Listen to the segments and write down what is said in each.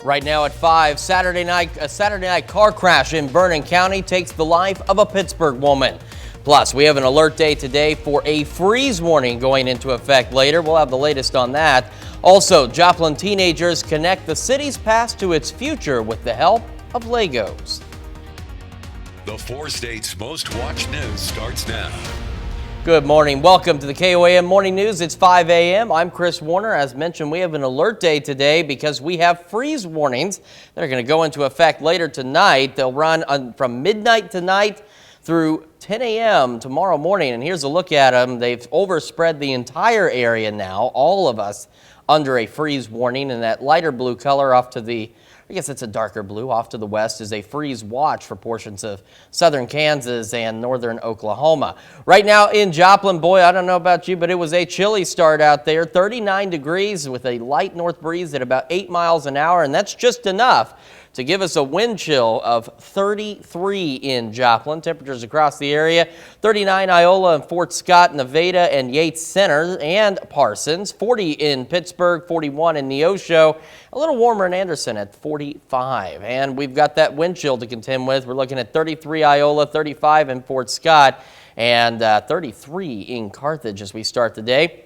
Right now at 5, a Saturday night car crash in Vernon County takes the life of a Pittsburgh woman. Plus, we have an alert day today for a freeze warning going into effect later. We'll have the latest on that. Also, Joplin teenagers connect the city's past to its future with the help of Legos. The 4 states' most watched news starts now. Good morning. Welcome to the KOAM Morning News. It's 5 a.m. I'm Chris Warner. As mentioned, we have an alert day today because we have freeze warnings that are going to go into effect later tonight. They'll run from midnight tonight through 10 a.m. tomorrow morning. And here's a look at them. They've overspread the entire area now, all of us under a freeze warning. And that lighter blue color off to the I guess it's a darker blue off to the west is a freeze watch for portions of southern Kansas and northern Oklahoma. Right now in Joplin, boy, I don't know about you, but it was a chilly start out there. 39 degrees with a light north breeze at about 8 miles an hour, and that's just enough to give us a wind chill of 33 in Joplin. Temperatures across the area, 39 Iola and Fort Scott, Nevada and Yates Center and Parsons, 40 in Pittsburgh, 41 in Neosho, a little warmer in Anderson at 45. And we've got that wind chill to contend with. We're looking at 33 Iola, 35 in Fort Scott, and 33 in Carthage as we start the day.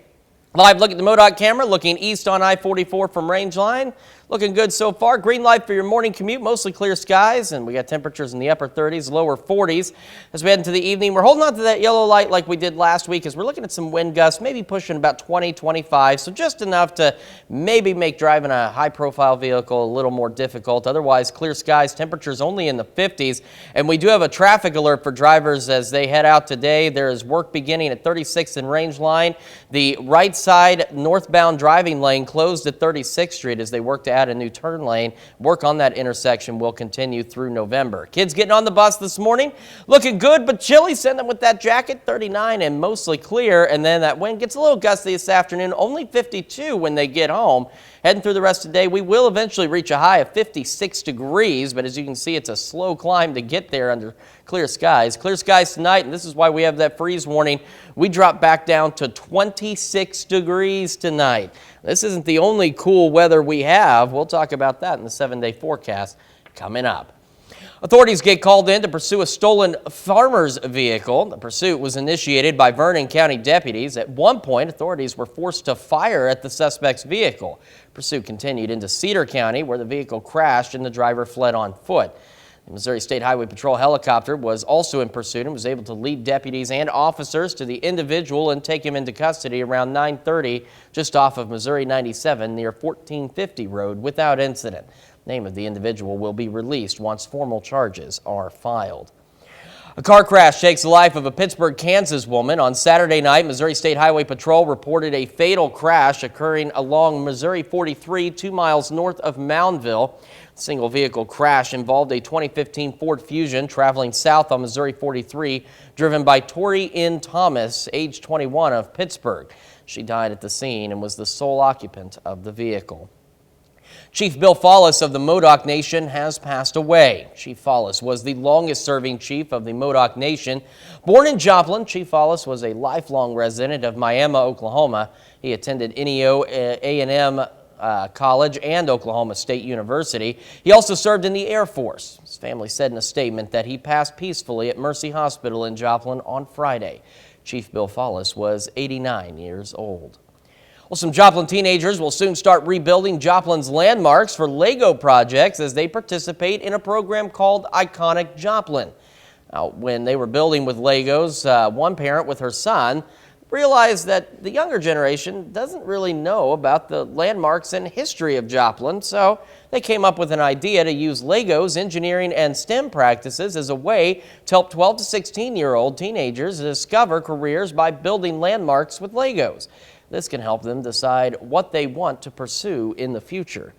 Live look at the MoDOT camera, looking east on I-44 from Rangeline. Looking good so far. Green light for your morning commute, mostly clear skies, and we got temperatures in the upper 30s, lower 40s. As we head into the evening, we're holding on to that yellow light like we did last week as we're looking at some wind gusts, maybe pushing about 20, 25, so just enough to maybe make driving a high-profile vehicle a little more difficult. Otherwise, clear skies, temperatures only in the 50s, and we do have a traffic alert for drivers as they head out today. There is work beginning at 36th and Rangeline. The right side northbound driving lane closed at 36th Street as they work to add a new turn lane. Work on that intersection will continue through November. Kids getting on the bus this morning, looking good but chilly. Send them with that jacket, 39 and mostly clear. And then that wind gets a little gusty this afternoon, only 52 when they get home. Heading through the rest of the day, we will eventually reach a high of 56 degrees, but as you can see, it's a slow climb to get there under clear skies. Clear skies tonight, and this is why we have that freeze warning. We drop back down to 26 degrees tonight. This isn't the only cool weather we have. We'll talk about that in the 7-day forecast coming up. Authorities get called in to pursue a stolen farmer's vehicle. The pursuit was initiated by Vernon County deputies. At one point, authorities were forced to fire at the suspect's vehicle. Pursuit continued into Cedar County, where the vehicle crashed and the driver fled on foot. The Missouri State Highway Patrol helicopter was also in pursuit and was able to lead deputies and officers to the individual and take him into custody around 9:30 just off of Missouri 97 near 1450 Road without incident. Name of the individual will be released once formal charges are filed. A car crash takes the life of a Pittsburgh, Kansas woman. On Saturday night, Missouri State Highway Patrol reported a fatal crash occurring along Missouri 43, 2 miles north of Moundville. The single vehicle crash involved a 2015 Ford Fusion traveling south on Missouri 43, driven by Tori N. Thomas, age 21, of Pittsburgh. She died at the scene and was the sole occupant of the vehicle. Chief Bill Follis of the Modoc Nation has passed away. Chief Follis was the longest-serving chief of the Modoc Nation. Born in Joplin, Chief Follis was a lifelong resident of Miami, Oklahoma. He attended NEO A&M College and Oklahoma State University. He also served in the Air Force. His family said in a statement that he passed peacefully at Mercy Hospital in Joplin on Friday. Chief Bill Follis was 89 years old. Well, some Joplin teenagers will soon start rebuilding Joplin's landmarks for Lego projects as they participate in a program called Iconic Joplin. Now, when they were building with Legos, one parent with her son realized that the younger generation doesn't really know about the landmarks and history of Joplin, so they came up with an idea to use Legos, engineering, and STEM practices as a way to help 12 to 16-year-old teenagers discover careers by building landmarks with Legos. This can help them decide what they want to pursue in the future.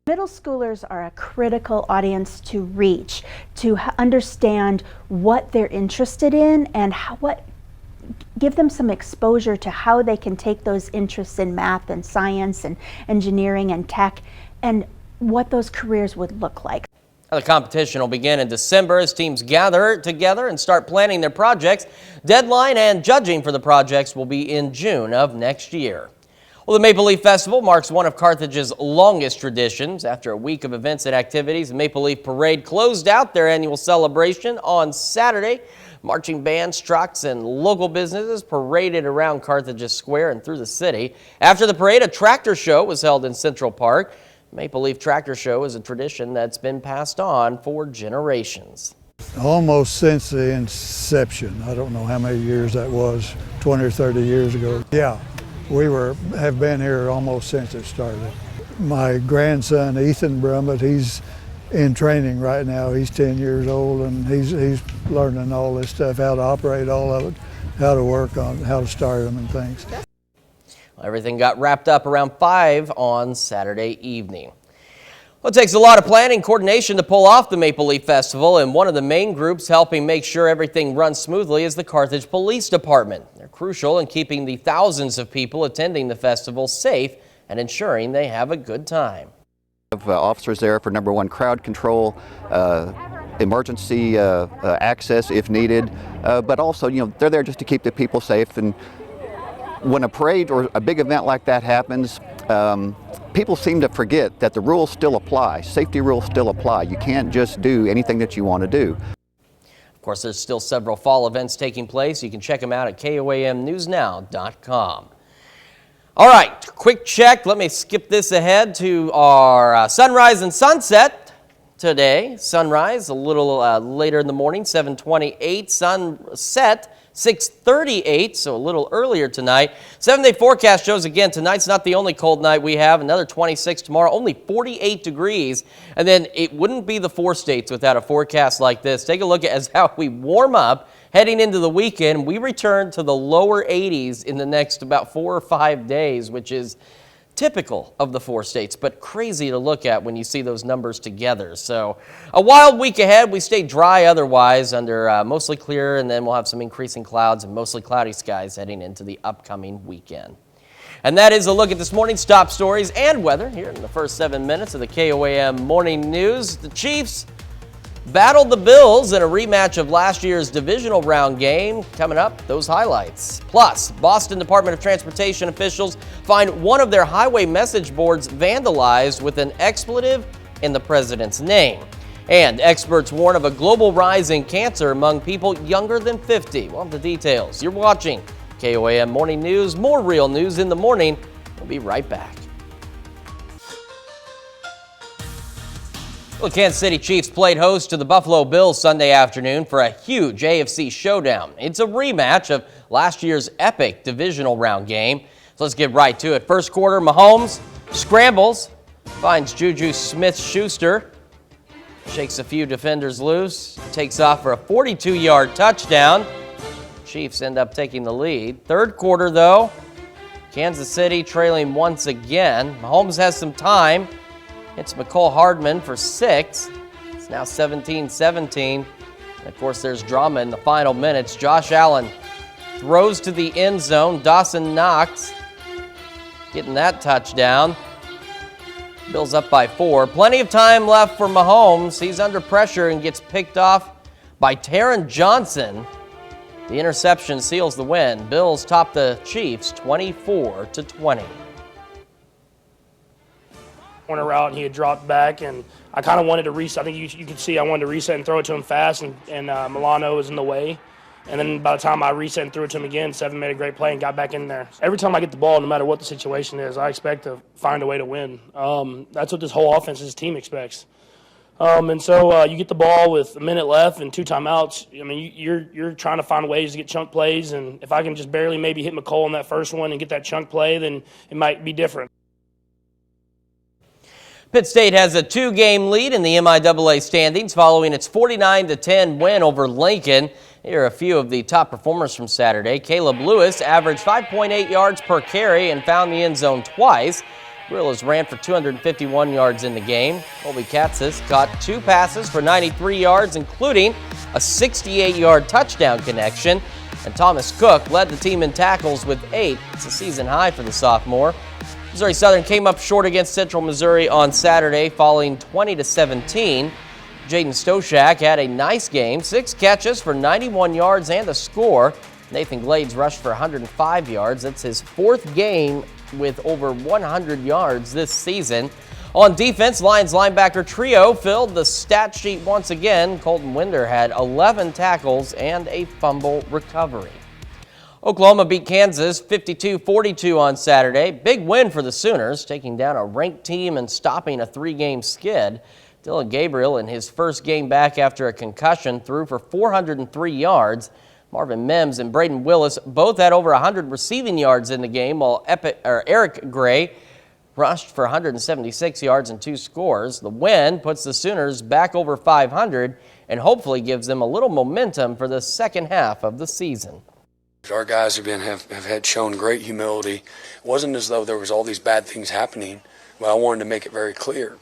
Middle schoolers are a critical audience to reach, to understand what they're interested in and give them some exposure to how they can take those interests in math and science and engineering and tech and what those careers would look like. The competition will begin in December as teams gather together and start planning their projects. Deadline and judging for the projects will be in June of next year. Well, the Maple Leaf Festival marks one of Carthage's longest traditions. After a week of events and activities, the Maple Leaf Parade closed out their annual celebration on Saturday. Marching bands, trucks, and local businesses paraded around Carthage Square and through the city. After the parade, a tractor show was held in Central Park. Maple Leaf Tractor Show is a tradition that's been passed on for generations. Almost since the inception. I don't know how many years that was, 20 or 30 years ago. Yeah. We have been here almost since it started. My grandson, Ethan Brummett, he's in training right now. He's 10 years old and he's learning all this stuff, how to operate all of it, how to work on, how to start them and things. Everything got wrapped up around 5 on Saturday evening. Well, it takes a lot of planning and coordination to pull off the Maple Leaf Festival, and one of the main groups helping make sure everything runs smoothly is the Carthage Police Department. They're crucial in keeping the thousands of people attending the festival safe and ensuring they have a good time. We have officers there for number one, crowd control, emergency access if needed, but also, they're there just to keep the people safe. And when a parade or a big event like that happens, people seem to forget that the rules still apply. Safety rules still apply. You can't just do anything that you want to do. Of course, there's still several fall events taking place. You can check them out at KOAMnewsnow.com. All right, quick check. Let me skip this ahead to our sunrise and sunset today. Sunrise a little later in the morning, 7:28. Sunset 6:38, so a little earlier tonight. 7-day forecast shows again tonight's not the only cold night we have. Another 26 tomorrow, only 48 degrees. And then it wouldn't be the 4 states without a forecast like this. Take a look at how we warm up heading into the weekend. We return to the lower 80s in the next about 4 or 5 days, which is typical of the 4 states, but crazy to look at when you see those numbers together. So a wild week ahead. We stay dry otherwise under mostly clear, and then we'll have some increasing clouds and mostly cloudy skies heading into the upcoming weekend. And that is a look at this morning's top stories and weather here in the first 7 minutes of the KOAM Morning News. The Chiefs battled the Bills in a rematch of last year's divisional round game. Coming up, those highlights. Plus, Boston Department of Transportation officials find one of their highway message boards vandalized with an expletive in the president's name. And experts warn of a global rise in cancer among people younger than 50. We'll have the details. You're watching KOAM Morning News. More real news in the morning. We'll be right back. Well, Kansas City Chiefs played host to the Buffalo Bills Sunday afternoon for a huge AFC showdown. It's a rematch of last year's epic divisional round game. So let's get right to it. First quarter, Mahomes scrambles, finds Juju Smith-Schuster, shakes a few defenders loose, takes off for a 42-yard touchdown. Chiefs end up taking the lead. Third quarter, though, Kansas City trailing once again. Mahomes has some time. Hits McCole Hardman for 6. It's now 17-17. And of course, there's drama in the final minutes. Josh Allen throws to the end zone. Dawson Knox getting that touchdown. Bills up by 4. Plenty of time left for Mahomes. He's under pressure and gets picked off by Taron Johnson. The interception seals the win. Bills top the Chiefs 24-20. Corner route, and he had dropped back, and I kind of wanted to reset. I think you could see I wanted to reset and throw it to him fast, and Milano was in the way. And then by the time I reset and threw it to him again, Seven made a great play and got back in there. Every time I get the ball, no matter what the situation is, I expect to find a way to win. That's what this whole offense, this team expects. And so you get the ball with a minute left and 2 timeouts. I mean, you're trying to find ways to get chunk plays, and if I can just barely maybe hit McCole on that first one and get that chunk play, then it might be different. Pitt State has a 2-game lead in the MIAA standings following its 49-10 win over Lincoln. Here are a few of the top performers from Saturday. Caleb Lewis averaged 5.8 yards per carry and found the end zone twice. Gorillas ran for 251 yards in the game. Colby Katzis caught 2 passes for 93 yards, including a 68-yard touchdown connection. And Thomas Cook led the team in tackles with 8. It's a season high for the sophomore. Missouri Southern came up short against Central Missouri on Saturday, falling 20-17. Jaden Stoshak had a nice game, 6 catches for 91 yards and a score. Nathan Glades rushed for 105 yards. That's his 4th game with over 100 yards this season. On defense, Lions linebacker trio filled the stat sheet once again. Colton Winder had 11 tackles and a fumble recovery. Oklahoma beat Kansas 52-42 on Saturday. Big win for the Sooners, taking down a ranked team and stopping a 3-game skid. Dylan Gabriel, in his first game back after a concussion, threw for 403 yards. Marvin Mims and Braden Willis both had over 100 receiving yards in the game, while Eric Gray rushed for 176 yards and 2 scores. The win puts the Sooners back over 500 and hopefully gives them a little momentum for the second half of the season. Our guys have had shown great humility. It wasn't as though there was all these bad things happening, but I wanted to make it very clear,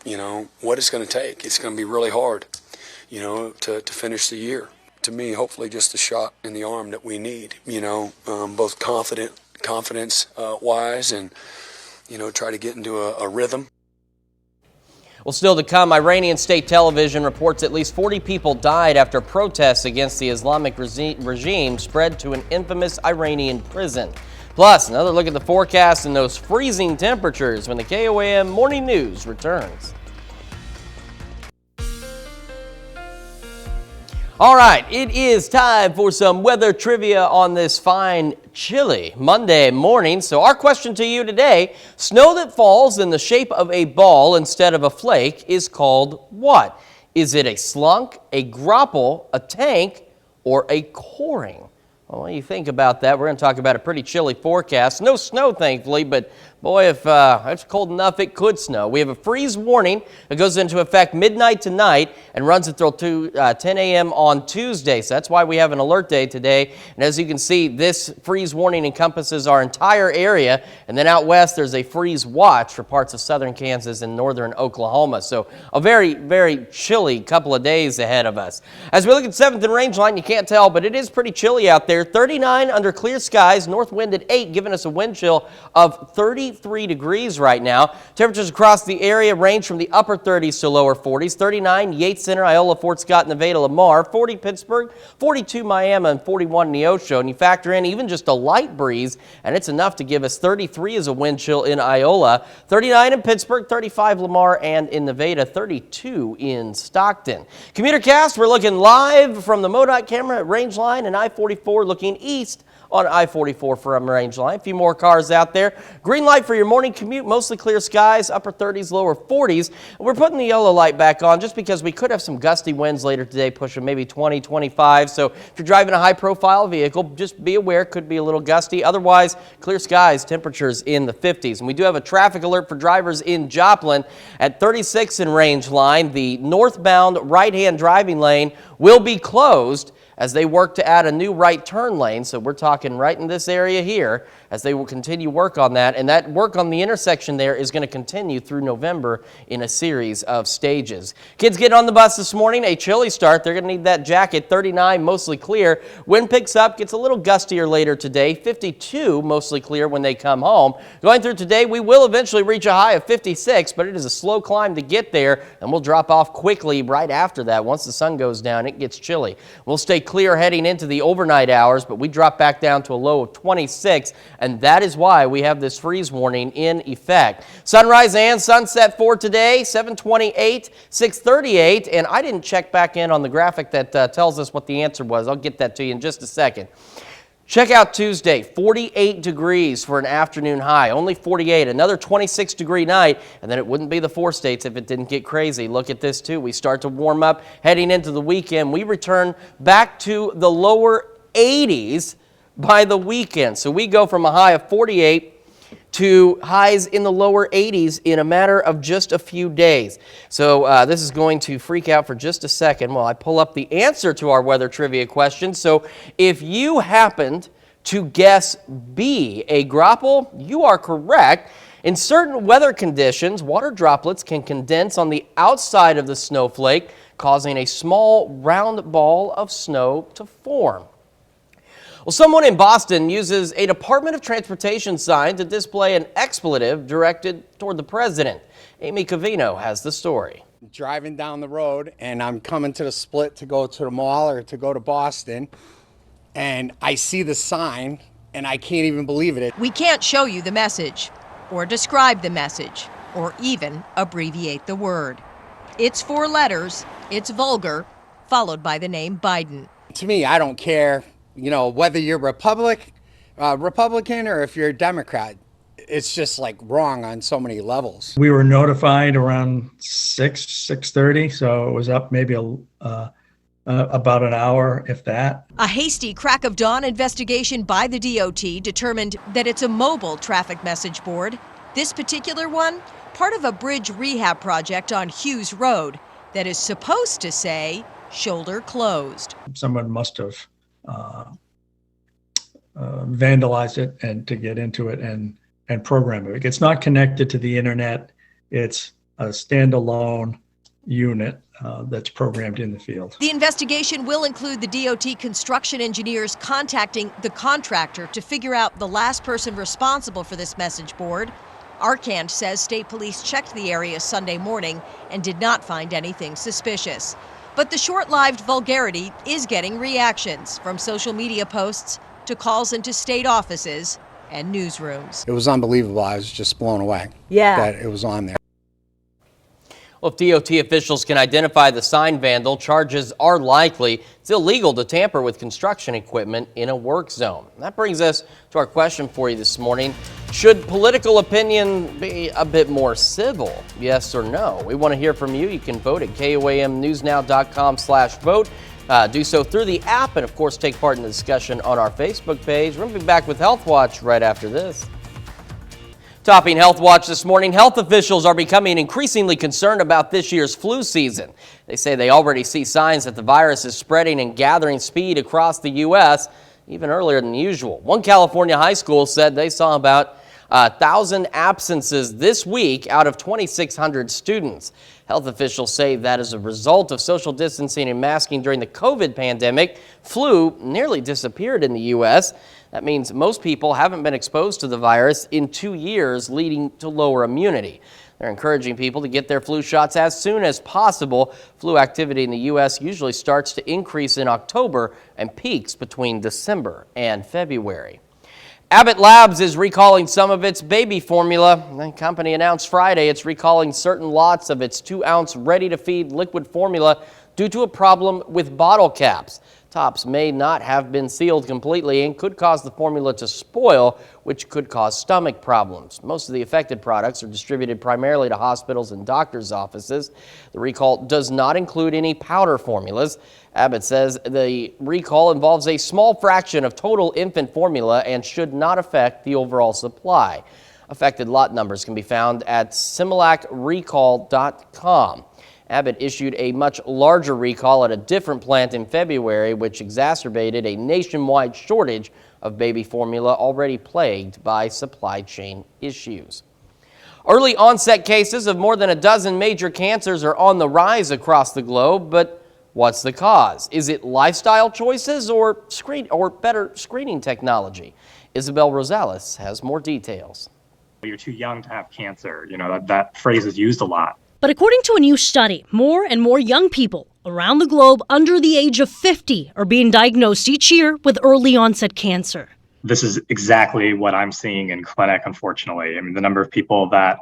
what it's going to take. It's going to be really hard, to finish the year. To me, hopefully just a shot in the arm that we need, both confidence-wise and, try to get into a rhythm. Well, still to come, Iranian state television reports at least 40 people died after protests against the Islamic regime spread to an infamous Iranian prison. Plus, another look at the forecast and those freezing temperatures when the KOAM Morning News returns. All right, it is time for some weather trivia on this fine, chilly Monday morning. So our question to you today, snow that falls in the shape of a ball instead of a flake is called what? Is it a slunk, a grapple, a tank, or a coring? Well, when you think about that, we're going to talk about a pretty chilly forecast. No snow, thankfully, but boy, if it's cold enough, it could snow. We have a freeze warning that goes into effect midnight tonight and runs until 10 a.m. on Tuesday. So that's why we have an alert day today. And as you can see, this freeze warning encompasses our entire area. And then out west, there's a freeze watch for parts of southern Kansas and northern Oklahoma. So a very, very chilly couple of days ahead of us. As we look at 7th and Rangeline, you can't tell, but it is pretty chilly out there. 39 under clear skies, north wind at 8, giving us a wind chill of 33 degrees right now. Temperatures across the area range from the upper 30s to lower 40s. 39 Yates Center, Iola, Fort Scott, Nevada, Lamar. 40 Pittsburgh, 42 Miami, and 41 Neosho. And you factor in even just a light breeze, and it's enough to give us 33 as a wind chill in Iola. 39 in Pittsburgh, 35 Lamar, and in Nevada, 32 in Stockton. Commutercast, we're looking live from the MoDOT camera at Rangeline and I-44, looking east on I-44 from Rangeline. A few more cars out there. Green light for your morning commute, mostly clear skies, upper 30s, lower 40s. We're putting the yellow light back on just because we could have some gusty winds later today, pushing maybe 20, 25. So if you're driving a high-profile vehicle, just be aware, it could be a little gusty. Otherwise, clear skies, temperatures in the 50s. And we do have a traffic alert for drivers in Joplin at 36 in Rangeline. The northbound right-hand driving lane will be closed as they work to add a new right turn lane. So we're talking right in this area here as they will continue work on that. And that work on the intersection there is going to continue through November in a series of stages. Kids get on the bus this morning, a chilly start. They're going to need that jacket. 39, mostly clear. Wind picks up, gets a little gustier later today. 52, mostly clear when they come home. Going through today, we will eventually reach a high of 56, but it is a slow climb to get there, and we'll drop off quickly right after that. Once the sun goes down, it gets chilly. We'll stay clear heading into the overnight hours, but we drop back down to a low of 26, and that is why we have this freeze warning in effect. Sunrise and sunset for today, 7:28, 6:38, and I didn't check back in on the graphic that tells us what the answer was. I'll get that to you in just a second. Check out Tuesday, 48 degrees for an afternoon high, only 48, another 26-degree night, and then it wouldn't be the 4 states if it didn't get crazy. Look at this too. We start to warm up heading into the weekend. We return back to the lower 80s by the weekend. So we go from a high of 48 to highs in the lower 80s in a matter of just a few days. So this is going to freak out for just a second while I pull up the answer to our weather trivia question. So if you happened to guess B, a grapple, you are correct. In certain weather conditions, water droplets can condense on the outside of the snowflake, causing a small round ball of snow to form. Well, someone in Boston uses a Department of Transportation sign to display an expletive directed toward the president. Amy Covino has the story. Driving down the road, and I'm coming to the split to go to the mall or to go to Boston, and I see the sign, and I can't even believe it. We can't show you the message. or describe the message, or even abbreviate the word. It's 4 letters, it's vulgar, followed by the name Biden. To me, I don't care, whether you're Republican or if you're a Democrat. It's just like wrong on so many levels. We were notified around 6:30, so it was up maybe about an hour, if that. A hasty crack of dawn investigation by the DOT determined that it's a mobile traffic message board. This particular one, part of a bridge rehab project on Hughes Road that is supposed to say shoulder closed. Someone must have vandalized it and to get into it and program it. It's not connected to the internet. It's a standalone unit that's programmed in the field. The investigation will include the DOT construction engineers contacting the contractor to figure out the last person responsible for this message board. Arcand says state police checked the area Sunday morning and did not find anything suspicious. But the short-lived vulgarity is getting reactions, from social media posts to calls into state offices and newsrooms. It was unbelievable. I was just blown away that it was on there. Well, if DOT officials can identify the sign vandal, charges are likely. It's illegal to tamper with construction equipment in a work zone. That brings us to our question for you this morning. Should political opinion be a bit more civil? Yes or no? We want to hear from you. You can vote at KOAMnewsnow.com/vote. Do so through the app, and of course take part in the discussion on our Facebook page. We're going to be back with Healthwatch right after this. Topping Healthwatch this morning, health officials are becoming increasingly concerned about this year's flu season. They say they already see signs that the virus is spreading and gathering speed across the U.S., even earlier than usual. One California high school said they saw about 1,000 absences this week out of 2,600 students. Health officials say that as a result of social distancing and masking during the COVID pandemic, flu nearly disappeared in the U.S. That means most people haven't been exposed to the virus in 2 years, leading to lower immunity. They're encouraging people to get their flu shots as soon as possible. Flu activity in the U.S. usually starts to increase in October and peaks between December and February. Abbott Labs is recalling some of its baby formula. The company announced Friday it's recalling certain lots of its 2-ounce ready-to-feed liquid formula due to a problem with bottle caps. Tops may not have been sealed completely and could cause the formula to spoil, which could cause stomach problems. Most of the affected products are distributed primarily to hospitals and doctors' offices. The recall does not include any powder formulas. Abbott says the recall involves a small fraction of total infant formula and should not affect the overall supply. Affected lot numbers can be found at similacrecall.com. Abbott issued a much larger recall at a different plant in February, which exacerbated a nationwide shortage of baby formula already plagued by supply chain issues. Early onset cases of more than a dozen major cancers are on the rise across the globe, but what's the cause? Is it lifestyle choices or better screening technology? Isabel Rosales has more details. You're too young to have cancer. That phrase is used a lot. But according to a new study, more and more young people around the globe under the age of 50 are being diagnosed each year with early onset cancer. This is exactly what I'm seeing in clinic, unfortunately. I mean, the number of people that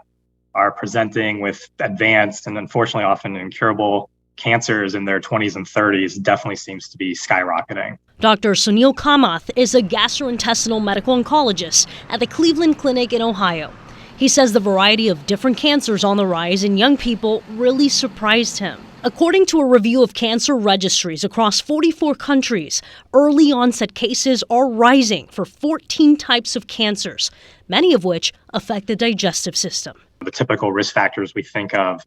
are presenting with advanced and unfortunately often incurable cancers in their 20s and 30s definitely seems to be skyrocketing. Dr. Sunil Kamath is a gastrointestinal medical oncologist at the Cleveland Clinic in Ohio. He says the variety of different cancers on the rise in young people really surprised him. According to a review of cancer registries across 44 countries, early onset cases are rising for 14 types of cancers, many of which affect the digestive system. The typical risk factors we think of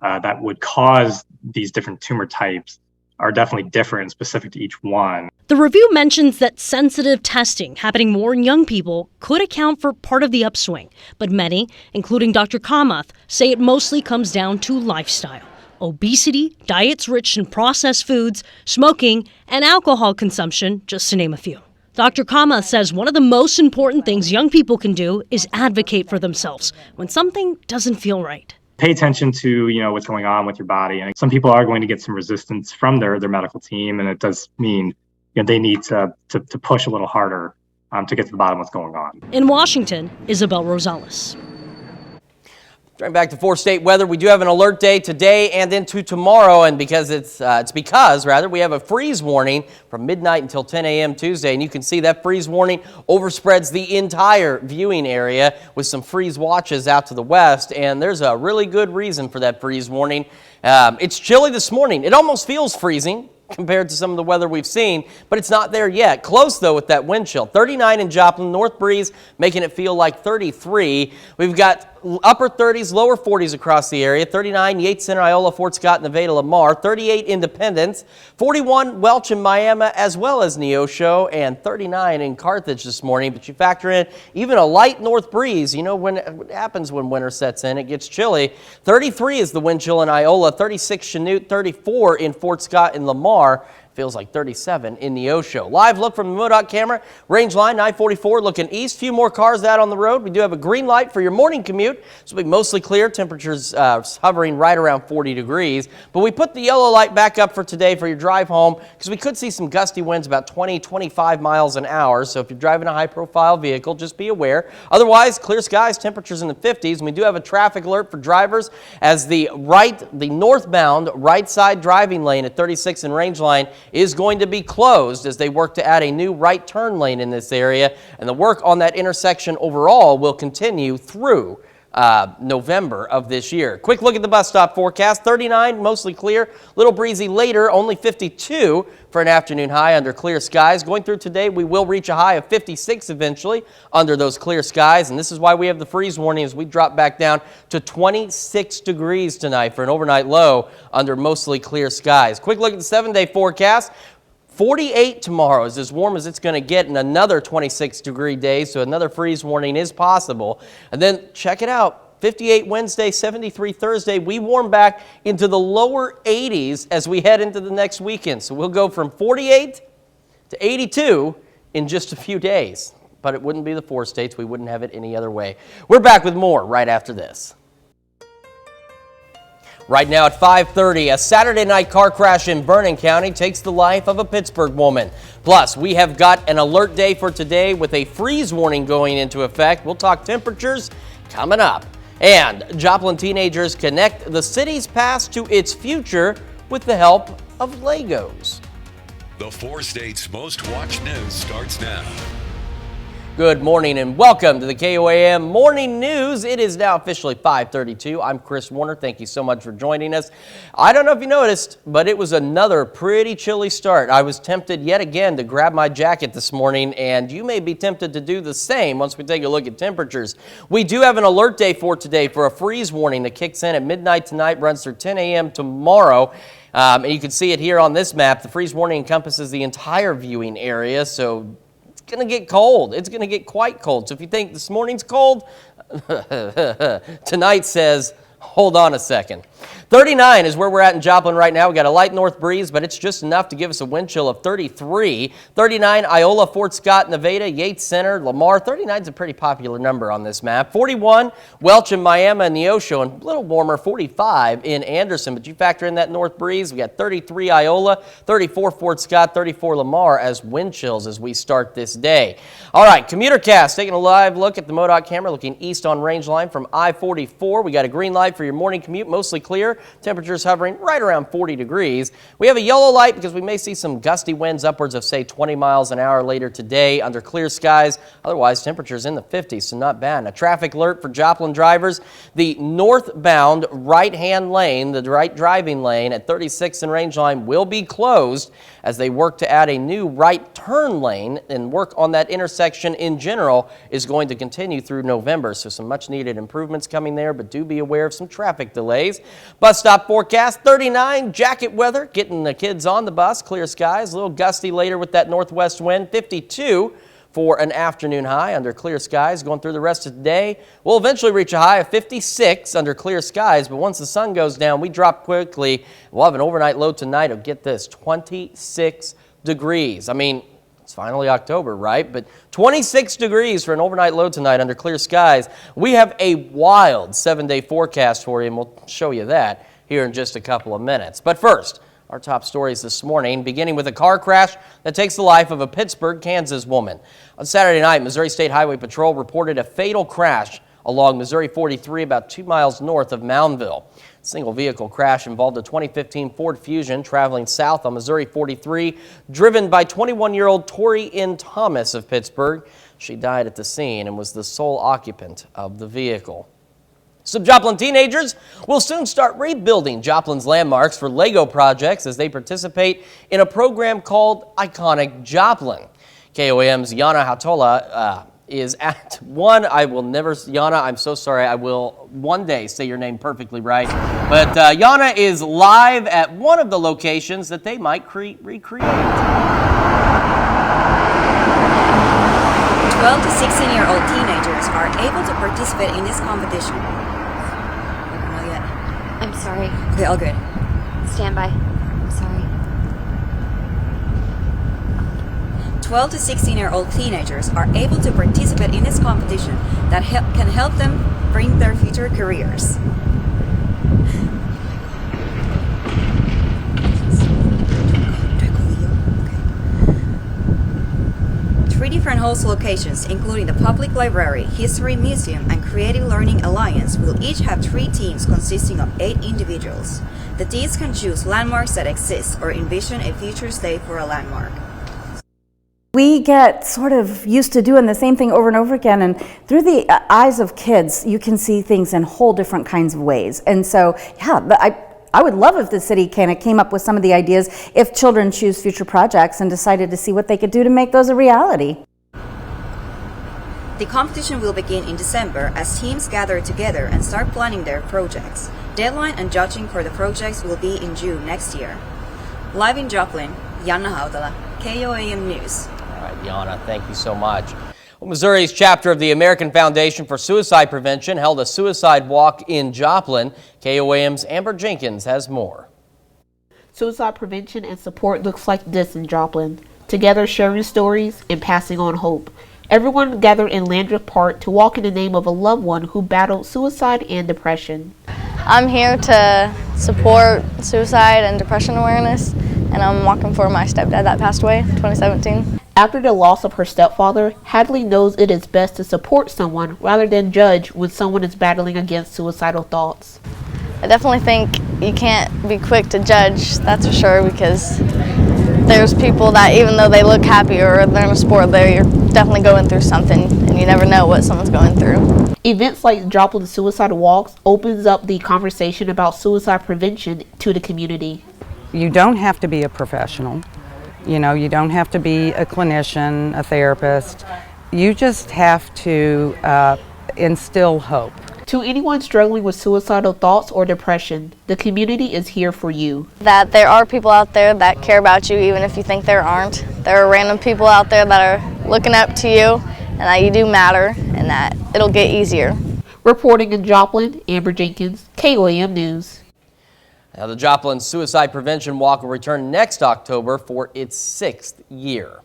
that would cause these different tumor types are definitely different and specific to each one. The review mentions that sensitive testing happening more in young people could account for part of the upswing, but many, including Dr. Kamath, say it mostly comes down to lifestyle. Obesity, diets rich in processed foods, smoking, and alcohol consumption, just to name a few. Dr. Kamath says one of the most important things young people can do is advocate for themselves when something doesn't feel right. Pay attention to, what's going on with your body. And some people are going to get some resistance from their medical team, and it does mean they need to push a little harder to get to the bottom of what's going on. In Washington, Isabel Rosales. Turning back to 4-state weather, we do have an alert day today and into tomorrow, and because we have a freeze warning from midnight until 10 a.m. Tuesday, and you can see that freeze warning overspreads the entire viewing area with some freeze watches out to the west, and there's a really good reason for that freeze warning. It's chilly this morning. It almost feels freezing compared to some of the weather we've seen, but it's not there yet. Close, though, with that wind chill. 39 in Joplin, north breeze, making it feel like 33. We've got upper 30s, lower 40s across the area. 39, Yates Center, Iola, Fort Scott, Nevada, Lamar. 38, Independence. 41, Welch and Miami, as well as Neosho. And 39 in Carthage this morning. But you factor in even a light north breeze. You know what happens when winter sets in. It gets chilly. 33 is the wind chill in Iola. 36, Chanute. 34 in Fort Scott and Lamar. Feels like 37 in Neosho. Live look from the MoDOT camera. Range line 944 looking east. Few more cars out on the road. We do have a green light for your morning commute. This will be mostly clear. Temperatures hovering right around 40 degrees. But we put the yellow light back up for today for your drive home because we could see some gusty winds about 20, 25 miles an hour. So if you're driving a high-profile vehicle, just be aware. Otherwise, clear skies, temperatures in the 50s. And we do have a traffic alert for drivers as the northbound right side driving lane at 36 and range line is going to be closed as they work to add a new right turn lane in this area, and the work on that intersection overall will continue through November of this year. Quick look at the bus stop forecast. 39, mostly clear, little breezy later, only 52 for an afternoon high under clear skies. Going through today, we will reach a high of 56 eventually under those clear skies, and this is why we have the freeze warning as we drop back down to 26 degrees tonight for an overnight low under mostly clear skies. Quick look at the 7-day forecast. 48 tomorrow is as warm as it's going to get, and another 26-degree day, so another freeze warning is possible. And then check it out. 58 Wednesday, 73 Thursday. We warm back into the lower 80s as we head into the next weekend. So we'll go from 48 to 82 in just a few days. But it wouldn't be the 4 states. We wouldn't have it any other way. We're back with more right after this. Right now at 5:30, a Saturday night car crash in Vernon County takes the life of a Pittsburgh woman. Plus, we have got an alert day for today with a freeze warning going into effect. We'll talk temperatures coming up. And Joplin teenagers connect the city's past to its future with the help of Legos. The 4 states' most watched news starts now. Good morning and welcome to the KOAM Morning News. It is now officially 5:32. I'm Chris Warner. Thank you so much for joining us. I don't know if you noticed, but it was another pretty chilly start. I was tempted yet again to grab my jacket this morning, and you may be tempted to do the same once we take a look at temperatures. We do have an alert day for today for a freeze warning that kicks in at midnight tonight, runs through 10 a.m. tomorrow. And you can see it here on this map. The freeze warning encompasses the entire viewing area, so it's going to get cold. It's going to get quite cold. So if you think this morning's cold, tonight says, hold on a second. 39 is where we're at in Joplin right now. We got a light north breeze, but it's just enough to give us a wind chill of 33. 39, Iola, Fort Scott, Nevada, Yates Center, Lamar. 39 is a pretty popular number on this map. 41, Welch and Miami and Neosho, and a little warmer, 45 in Anderson. But you factor in that north breeze, we got 33 Iola, 34 Fort Scott, 34 Lamar as wind chills as we start this day. All right, commuter cast, taking a live look at the MoDOT camera, looking east on range line from I-44. We got a green light for your morning commute, mostly clear. Temperatures hovering right around 40 degrees. We have a yellow light because we may see some gusty winds upwards of, say, 20 miles an hour later today under clear skies. Otherwise, temperatures in the 50s, so not bad. A traffic alert for Joplin drivers. The northbound right-hand lane, the right driving lane at 36 and range line will be closed as they work to add a new right turn lane, and work on that intersection in general is going to continue through November. So some much needed improvements coming there, but do be aware of some traffic delays. Bus stop forecast, 39, jacket weather, getting the kids on the bus, clear skies, a little gusty later with that northwest wind, 52 for an afternoon high under clear skies. Going through the rest of the day, we'll eventually reach a high of 56 under clear skies, but once the sun goes down, we drop quickly. We'll have an overnight low tonight of, get this, 26 degrees. I mean, it's finally October, right? But 26 degrees for an overnight low tonight under clear skies. We have a wild 7-day forecast for you, and we'll show you that here in just a couple of minutes. But first, our top stories this morning, beginning with a car crash that takes the life of a Pittsburgh, Kansas woman. On Saturday night, Missouri State Highway Patrol reported a fatal crash along Missouri 43 about 2 miles north of Moundville. A single vehicle crash involved a 2015 Ford Fusion traveling south on Missouri 43, driven by 21-year-old Tori N. Thomas of Pittsburgh. She died at the scene and was the sole occupant of the vehicle. Some Joplin teenagers will soon start rebuilding Joplin's landmarks for LEGO projects as they participate in a program called Iconic Joplin. KOAM's Yana Hatola is at one. Yana, I'm so sorry. I will one day say your name perfectly right. But Yana is live at one of the locations that they might recreate. 12 to 16-year-old teenagers are able to participate in this competition. Not yet. I'm sorry. Okay, all good. Stand by. I'm sorry. 12 to 16-year-old teenagers are able to participate in this competition that can help them bring their future careers. 3 different host locations, including the Public Library, History Museum, and Creative Learning Alliance, will each have 3 teams consisting of 8 individuals. The teams can choose landmarks that exist or envision a future state for a landmark. We get sort of used to doing the same thing over and over again, and through the eyes of kids, you can see things in whole different kinds of ways. And so, yeah, I would love if the city kind of came up with some of the ideas if children choose future projects and decided to see what they could do to make those a reality. The competition will begin in December as teams gather together and start planning their projects. Deadline and judging for the projects will be in June next year. Live in Joplin, Yana Hautala, KOAM News. All right, Yana, thank you so much. Well, Missouri's chapter of the American Foundation for Suicide Prevention held a suicide walk in Joplin. KOAM's Amber Jenkins has more. Suicide prevention and support looks like this in Joplin. Together sharing stories and passing on hope. Everyone gathered in Landreth Park to walk in the name of a loved one who battled suicide and depression. I'm here to support suicide and depression awareness, and I'm walking for my stepdad that passed away in 2017. After the loss of her stepfather, Hadley knows it is best to support someone rather than judge when someone is battling against suicidal thoughts. I definitely think you can't be quick to judge, that's for sure, because there's people that even though they look happy or they're in a sport, you're definitely going through something, and you never know what someone's going through. Events like Joplin Suicide Walks opens up the conversation about suicide prevention to the community. You don't have to be a professional. You know, you don't have to be a clinician, a therapist. You just have to instill hope. To anyone struggling with suicidal thoughts or depression, the community is here for you. That there are people out there that care about you even if you think there aren't. There are random people out there that are looking up to you and that you do matter and that it'll get easier. Reporting in Joplin, Amber Jenkins, KOAM News. Now, the Joplin Suicide Prevention Walk will return next October for its 6th year.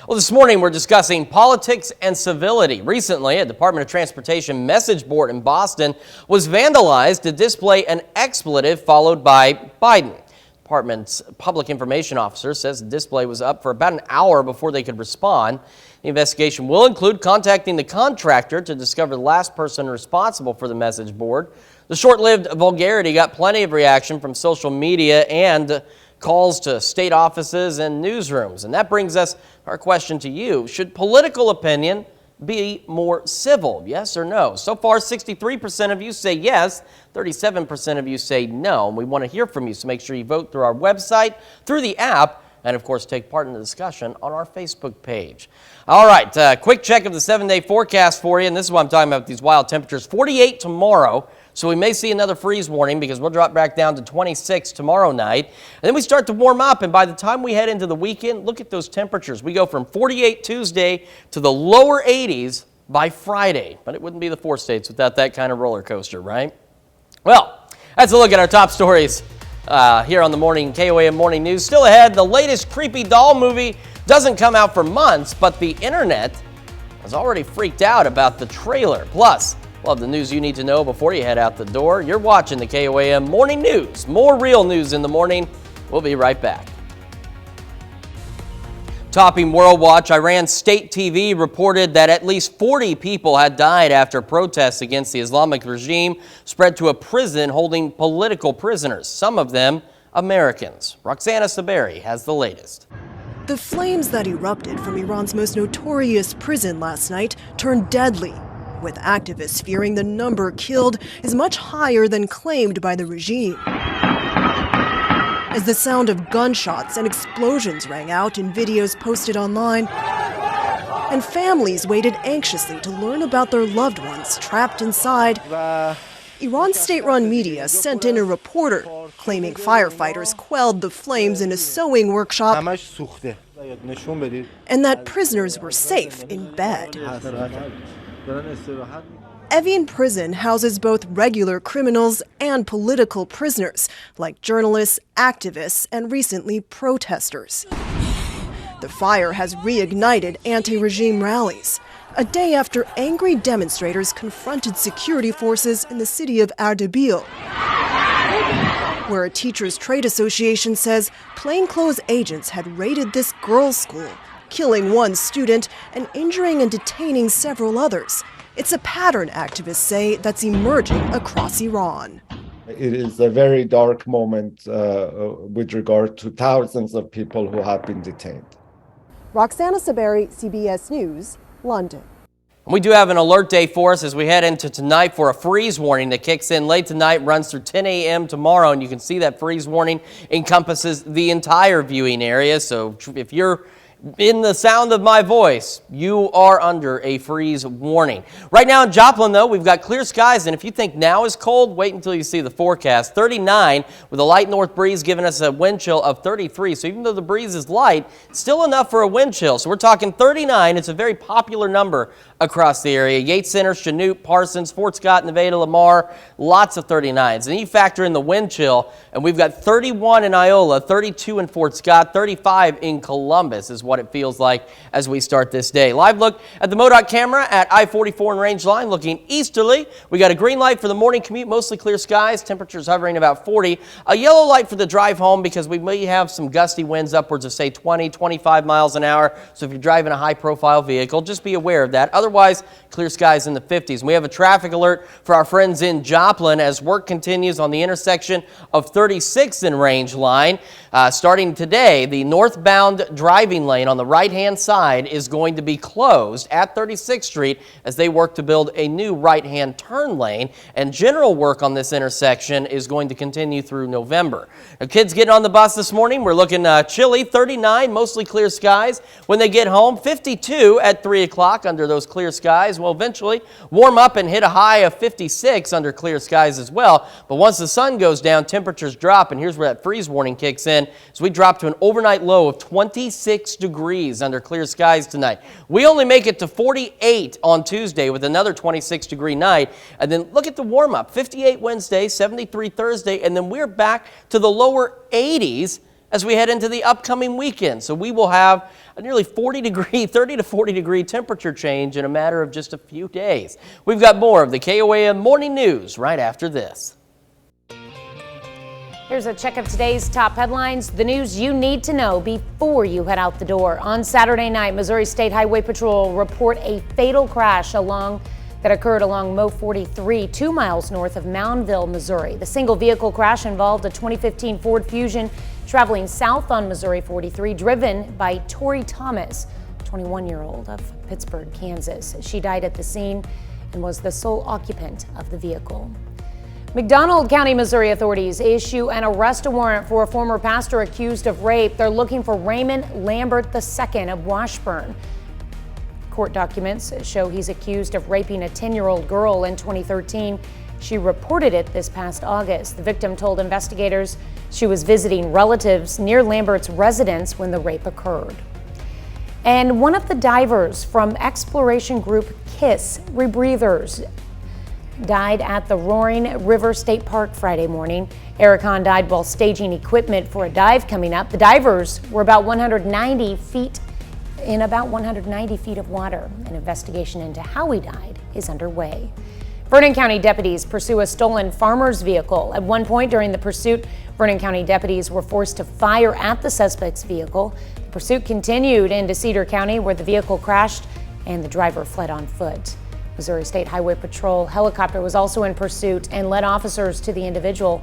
Well, this morning we're discussing politics and civility. Recently, a Department of Transportation message board in Boston was vandalized to display an expletive followed by Biden. Department's public information officer says the display was up for about an hour before they could respond. The investigation will include contacting the contractor to discover the last person responsible for the message board. The short-lived vulgarity got plenty of reaction from social media and calls to state offices and newsrooms. And that brings us our question to you. Should political opinion be more civil? Yes or no? So far, 63% of you say yes, 37% of you say no. And we want to hear from you, so make sure you vote through our website, through the app, and of course take part in the discussion on our Facebook page. All right, quick check of the 7-day forecast for you, and this is what I'm talking about, these wild temperatures. 48 tomorrow. So we may see another freeze warning because we'll drop back down to 26 tomorrow night. And then we start to warm up, and by the time we head into the weekend, look at those temperatures. We go from 48 Tuesday to the lower 80s by Friday. But it wouldn't be the 4 states without that kind of roller coaster, right? Well, that's a look at our top stories here on the morning KOAM Morning News. Still ahead, the latest creepy doll movie doesn't come out for months, but the internet has already freaked out about the trailer. Plus, we'll have the news you need to know before you head out the door. You're watching the KOAM Morning News. More real news in the morning. We'll be right back. Topping World Watch, Iran state TV reported that at least 40 people had died after protests against the Islamic regime spread to a prison holding political prisoners, some of them Americans. Roxana Saberi has the latest. The flames that erupted from Iran's most notorious prison last night turned deadly, with activists fearing the number killed is much higher than claimed by the regime. As the sound of gunshots and explosions rang out in videos posted online, and families waited anxiously to learn about their loved ones trapped inside, Iran's state-run media sent in a reporter claiming firefighters quelled the flames in a sewing workshop and that prisoners were safe in bed. Evin Prison houses both regular criminals and political prisoners, like journalists, activists, and recently protesters. The fire has reignited anti-regime rallies, a day after angry demonstrators confronted security forces in the city of Ardabil, where a teachers' trade association says plainclothes agents had raided this girls' school, killing one student and injuring and detaining several others. It's a pattern, activists say, that's emerging across Iran. It is a very dark moment with regard to thousands of people who have been detained. Roxana Saberi, CBS News, London. We do have an alert day for us as we head into tonight for a freeze warning that kicks in late tonight, runs through 10 a.m. tomorrow, and you can see that freeze warning encompasses the entire viewing area. So if you're in the sound of my voice, you are under a freeze warning. Right now in Joplin, though, we've got clear skies, and if you think now is cold, wait until you see the forecast. 39 with a light north breeze giving us a wind chill of 33. So even though the breeze is light, it's still enough for a wind chill. So we're talking 39. It's a very popular number across the area. Yates Center, Chanute, Parsons, Fort Scott, Nevada, Lamar, lots of 39s. And you factor in the wind chill, and we've got 31 in Iola, 32 in Fort Scott, 35 in Columbus is what it feels like as we start this day. Live look at the MoDOT camera at I-44 and Range Line looking easterly. We got a green light for the morning commute, mostly clear skies, temperatures hovering about 40. A yellow light for the drive home because we may have some gusty winds upwards of say 20, 25 miles an hour. So if you're driving a high profile vehicle, just be aware of that. Otherwise, clear skies in the 50s. And we have a traffic alert for our friends in Joplin as work continues on the intersection of 36th and Range Line. Starting today, the northbound driving lane on the right-hand side is going to be closed at 36th Street as they work to build a new right-hand turn lane. And general work on this intersection is going to continue through November. Now, kids getting on the bus this morning, we're looking chilly, 39, mostly clear skies. When they get home, 52 at 3 o'clock under those clear skies. Will eventually warm up and hit a high of 56 under clear skies as well. But once the sun goes down, temperatures drop, and here's where that freeze warning kicks in as we drop to an overnight low of 26 degrees under clear skies tonight. We only make it to 48 on Tuesday with another 26-degree night. And then look at the warm-up, 58 Wednesday, 73 Thursday, and then we're back to the lower 80s as we head into the upcoming weekend. So we will have a nearly 30 to 40 degree temperature change in a matter of just a few days. We've got more of the KOAM Morning News right after this. Here's a check of today's top headlines, the news you need to know before you head out the door. On Saturday night, Missouri State Highway Patrol report a fatal crash that occurred along Mo 43, 2 miles north of Moundville, Missouri. The single vehicle crash involved a 2015 Ford Fusion traveling south on Missouri 43, driven by Tori Thomas, 21-year-old of Pittsburgh, Kansas. She died at the scene and was the sole occupant of the vehicle. McDonald County, Missouri authorities issue an arrest warrant for a former pastor accused of rape. They're looking for Raymond Lambert II of Washburn. Court documents show he's accused of raping a 10-year-old girl in 2013. She reported it this past August. The victim told investigators she was visiting relatives near Lambert's residence when the rape occurred. And one of the divers from exploration group KISS Rebreathers died at the Roaring River State Park Friday morning. Eric Hahn died while staging equipment for a dive coming up. The divers were in about 190 feet of water. An investigation into how he died is underway. Vernon County deputies pursue a stolen farmer's vehicle. At one point during the pursuit, Vernon County deputies were forced to fire at the suspect's vehicle. The Pursuit continued into Cedar County, where the vehicle crashed and the driver fled on foot. Missouri State Highway Patrol helicopter was also in pursuit and led officers to the individual.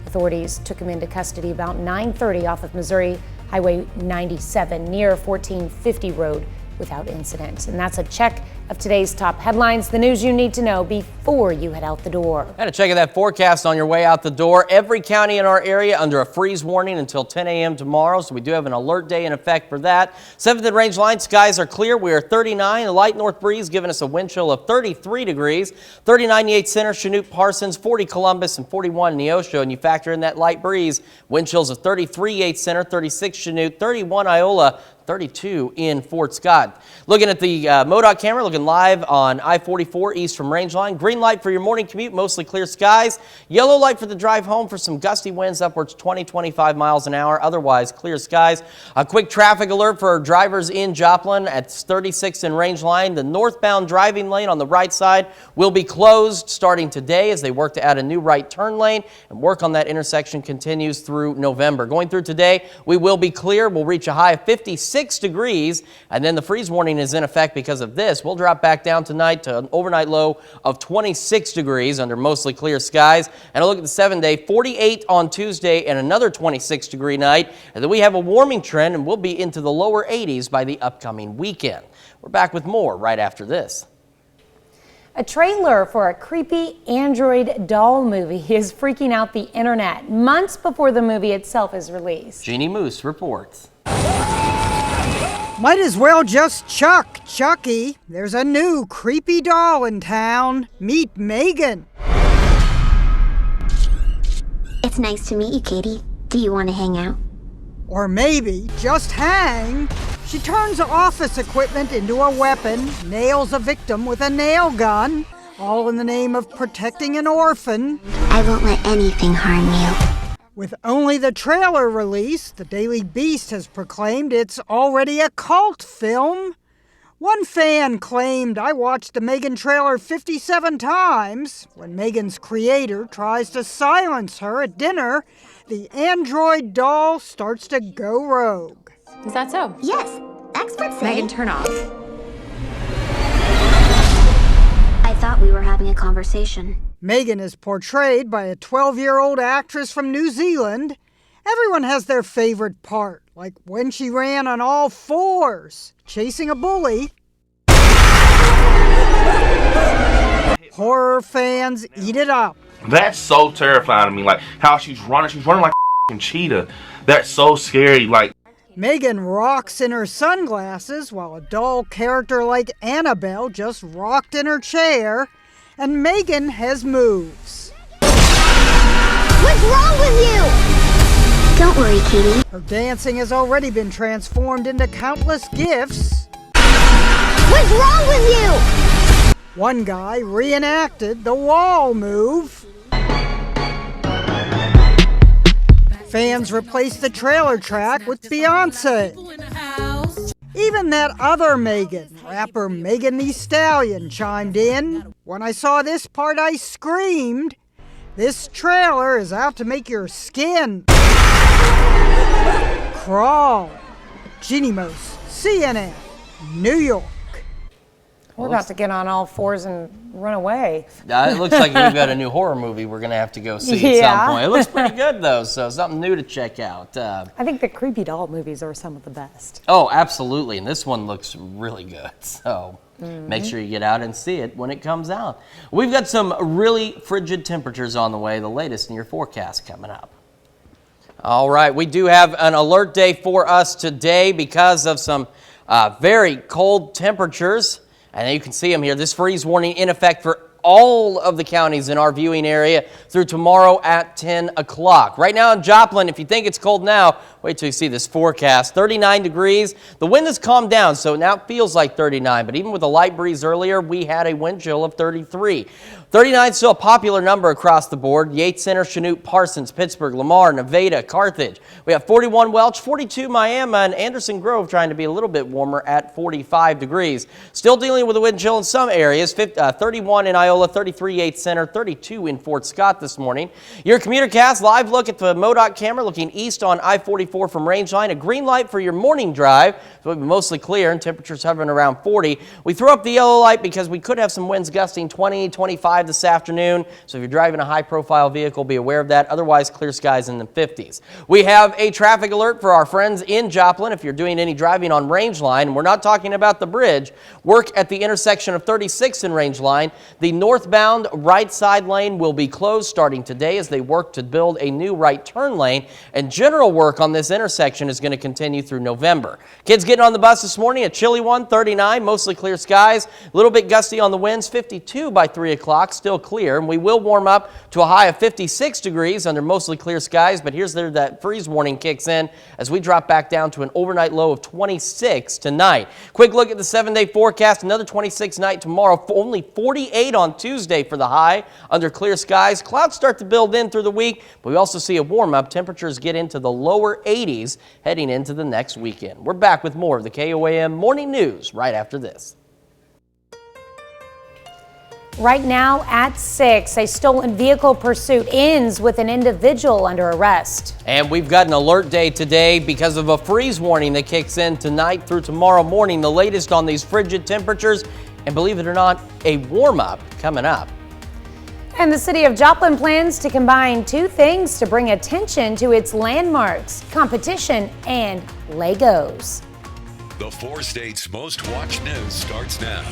Authorities took him into custody about 9:30 off of Missouri Highway 97 near 1450 Road without incident. And that's a check of today's top headlines, the news you need to know before you head out the door. And a check of that forecast on your way out the door. Every county in our area under a freeze warning until 10 a.m. tomorrow, so we do have an alert day in effect for that. 7th and Range line, skies are clear. We are 39. A light north breeze giving us a wind chill of 33 degrees. 39 Yates Center, Chanute Parsons, 40 Columbus, and 41 Neosho. And you factor in that light breeze, wind chills of 33 Yates Center, 36 Chanute, 31 Iola, 32 in Fort Scott. Looking at the MoDOT camera, looking live on I-44 east from Rangeline. Green light for your morning commute, mostly clear skies. Yellow light for the drive home for some gusty winds upwards 20-25 miles an hour. Otherwise, clear skies. A quick traffic alert for drivers in Joplin at 36 in Rangeline. The northbound driving lane on the right side will be closed starting today as they work to add a new right turn lane, and work on that intersection continues through November. Going through today, we will be clear. We'll reach a high of 56 degrees, and then the freeze warning is in effect because of this. We'll drop back down tonight to an overnight low of 26 degrees under mostly clear skies. And a look at the 7-day, 48 on Tuesday and another 26-degree night. And then we have a warming trend, and we'll be into the lower 80s by the upcoming weekend. We're back with more right after this. A trailer for a creepy Android doll movie is freaking out the internet months before the movie itself is released. Jeannie Moose reports. Might as well just chuck Chucky. There's a new creepy doll in town. Meet Megan. It's nice to meet you, Katie. Do you want to hang out? Or maybe just hang. She turns office equipment into a weapon, nails a victim with a nail gun, all in the name of protecting an orphan. I won't let anything harm you. With only the trailer released, the Daily Beast has proclaimed it's already a cult film. One fan claimed, "I watched the Megan trailer 57 times. When Megan's creator tries to silence her at dinner, the android doll starts to go rogue." Is that so? Yes, experts say. Megan, turn off. I thought we were having a conversation. Megan is portrayed by a 12-year-old actress from New Zealand. Everyone has their favorite part, like when she ran on all fours, chasing a bully. Horror fans eat it up. That's so terrifying to me, like how she's running like a cheetah. That's so scary, like. Megan rocks in her sunglasses while a dull character like Annabelle just rocked in her chair. And Megan has moves. What's wrong with you? Don't worry, Katie. Her dancing has already been transformed into countless gifts. What's wrong with you? One guy reenacted the wall move. Fans replaced the trailer track with Beyonce. Even that other Megan, rapper Megan Thee Stallion, chimed in. When I saw this part, I screamed. This trailer is out to make your skin crawl. Jeannie Moose, CNN, New York. We're about to get on all fours and run away. It looks like we've got a new horror movie we're going to have to go see at some point. It looks pretty good, though, so something new to check out. I think the creepy doll movies are some of the best. Oh, absolutely, and this one looks really good, so make sure you get out and see it when it comes out. We've got some really frigid temperatures on the way, the latest in your forecast coming up. All right, we do have an alert day for us today because of some very cold temperatures. And you can see them here. This freeze warning in effect for all of the counties in our viewing area through tomorrow at 10 o'clock. Right now in Joplin, if you think it's cold now, wait till you see this forecast. 39 degrees. The wind has calmed down, so now it feels like 39. But even with a light breeze earlier, we had a wind chill of 33. 39 is still a popular number across the board. Yates Center, Chanute, Parsons, Pittsburgh, Lamar, Nevada, Carthage. We have 41 Welch, 42 Miami, and Anderson Grove trying to be a little bit warmer at 45 degrees. Still dealing with a wind chill in some areas. 31 in Iola, 33 Yates Center, 32 in Fort Scott this morning. Your CommuterCast live look at the MoDOT camera looking east on I-44. I-44 from Rangeline. A green light for your morning drive. So it'll be mostly clear and temperatures hovering around 40. We threw up the yellow light because we could have some winds gusting 20, 25 this afternoon. So if you're driving a high-profile vehicle, be aware of that. Otherwise, clear skies in the 50s. We have a traffic alert for our friends in Joplin if you're doing any driving on Rangeline. And we're not talking about the bridge. Work at the intersection of 36 and Rangeline. The northbound right side lane will be closed starting today as they work to build a new right turn lane, and general work on this intersection is going to continue through November. Kids getting on the bus this morning, a chilly one, 39, mostly clear skies, a little bit gusty on the winds, 52 by 3 o'clock, still clear, and we will warm up to a high of 56 degrees under mostly clear skies, but here's there that freeze warning kicks in as we drop back down to an overnight low of 26 tonight. Quick look at the 7-day forecast, another 26 night tomorrow, only 48 on Tuesday for the high under clear skies. Clouds start to build in through the week, but we also see a warm up. Temperatures get into the lower 80s heading into the next weekend. We're back with more of the KOAM Morning News right after this. Right now at 6, a stolen vehicle pursuit ends with an individual under arrest. And we've got an alert day today because of a freeze warning that kicks in tonight through tomorrow morning. The latest on these frigid temperatures, and believe it or not, a warm-up coming up. And the city of Joplin plans to combine two things to bring attention to its landmarks, competition and Legos. The 4 states' most watched news starts now.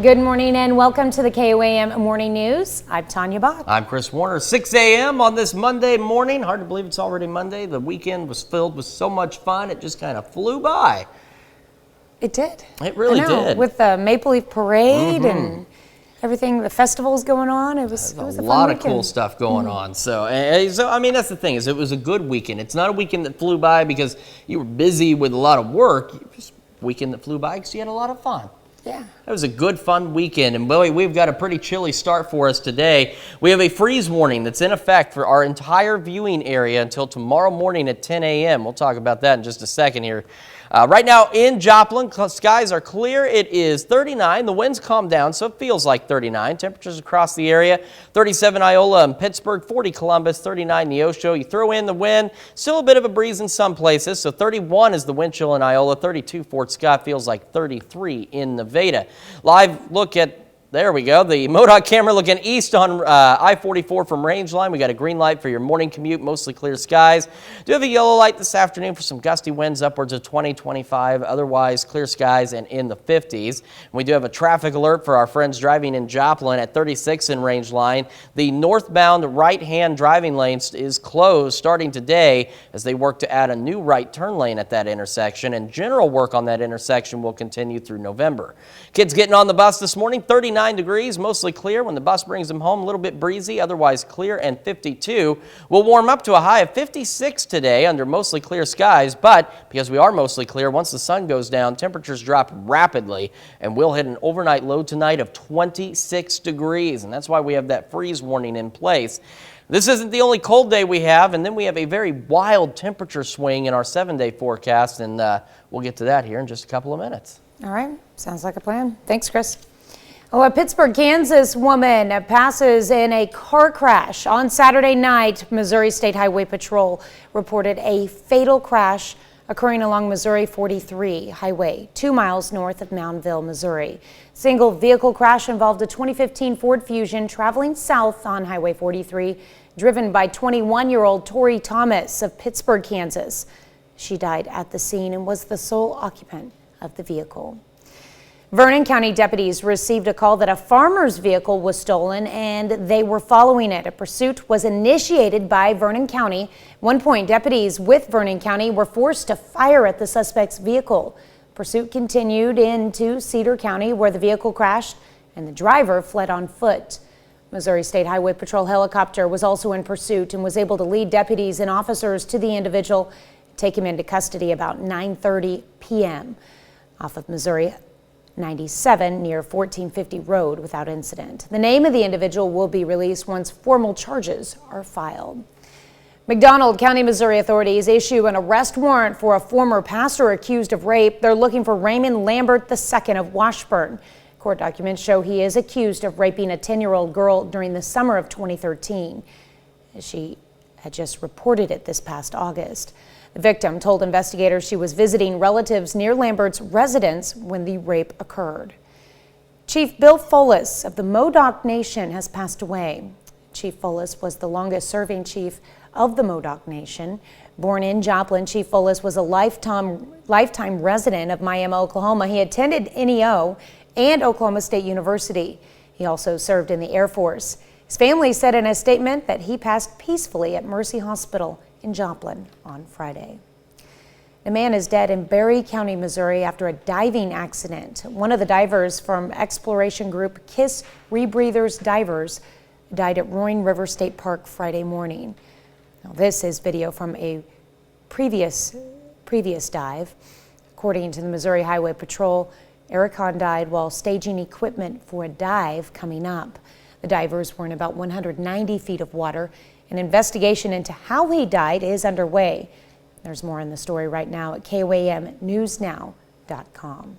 Good morning and welcome to the KOAM Morning News. I'm Tanya Bach. I'm Chris Warner. 6 a.m. on this Monday morning. Hard to believe it's already Monday. The weekend was filled with so much fun. It just kind of flew by. It did. It really did. With the Maple Leaf Parade and everything, the festivals going on. It was a fun lot of weekend. cool stuff going on. So I mean, that's the thing, is it was a good weekend. It's not a weekend that flew by because you were busy with a lot of work. It was a weekend that flew by because you had a lot of fun. Yeah. It was a good, fun weekend, and boy, we've got a pretty chilly start for us today. We have a freeze warning that's in effect for our entire viewing area until tomorrow morning at 10 a.m. We'll talk about that in just a second here. Right now in Joplin, skies are clear. It is 39. The winds calm down, so it feels like 39. Temperatures across the area, 37 Iola and Pittsburgh, 40 Columbus, 39 Neosho. You throw in the wind, still a bit of a breeze in some places, so 31 is the wind chill in Iola, 32 Fort Scott, feels like 33 in Nevada. Live look at, there we go, the MoDOT camera looking east on I-44 from Rangeline. We got a green light for your morning commute, mostly clear skies. Do have a yellow light this afternoon for some gusty winds upwards of 20, 25. Otherwise, clear skies and in the 50s. And we do have a traffic alert for our friends driving in Joplin at 36 in Rangeline. The northbound right-hand driving lane is closed starting today as they work to add a new right turn lane at that intersection. And general work on that intersection will continue through November. Kids getting on the bus this morning, 39 degrees, mostly clear. When the bus brings them home, a little bit breezy, otherwise clear, and 52. We'll warm up to a high of 56 today under mostly clear skies, but because we are mostly clear, once the sun goes down, temperatures drop rapidly, and we'll hit an overnight low tonight of 26 degrees, and that's why we have that freeze warning in place. This isn't the only cold day we have, and then we have a very wild temperature swing in our 7-day forecast, and we'll get to that here in just a couple of minutes. All right, sounds like a plan. Thanks, Chris. Oh, a Pittsburgh, Kansas woman passes in a car crash on Saturday night. Missouri State Highway Patrol reported a fatal crash occurring along Missouri 43 Highway, 2 miles north of Moundville, Missouri. Single vehicle crash involved a 2015 Ford Fusion traveling south on Highway 43, driven by 21-year-old Tori Thomas of Pittsburgh, Kansas. She died at the scene and was the sole occupant of the vehicle. Vernon County deputies received a call that a farmer's vehicle was stolen and they were following it. A pursuit was initiated by Vernon County. At one point, deputies with Vernon County were forced to fire at the suspect's vehicle. Pursuit continued into Cedar County where the vehicle crashed and the driver fled on foot. Missouri State Highway Patrol helicopter was also in pursuit and was able to lead deputies and officers to the individual, take him into custody about 9:30 p.m. off of Missouri 97 near 1450 Road without incident. The name of the individual will be released once formal charges are filed. McDonald County, Missouri authorities issue an arrest warrant for a former pastor accused of rape. They're looking for Raymond Lambert II of Washburn. Court documents show he is accused of raping a 10-year-old girl during the summer of 2013. She had just reported it this past August. The victim told investigators she was visiting relatives near Lambert's residence when the rape occurred. Chief Bill Folis of the Modoc Nation has passed away. Chief Folis was the longest-serving chief of the Modoc Nation. Born in Joplin, Chief Folis was a lifetime resident of Miami, Oklahoma. He attended NEO and Oklahoma State University. He also served in the Air Force. His family said in a statement that he passed peacefully at Mercy Hospital in Joplin on Friday. A man is dead in Berry County, Missouri after a diving accident. One of the divers from exploration group KISS Rebreathers Divers died at Roaring River State Park Friday morning. Now, this is video from a previous dive. According to the Missouri Highway Patrol, Eric Hahn died while staging equipment for a dive coming up. The divers were in about 190 feet of water. An investigation into how he died is underway. There's more in the story right now at KOAMnewsnow.com.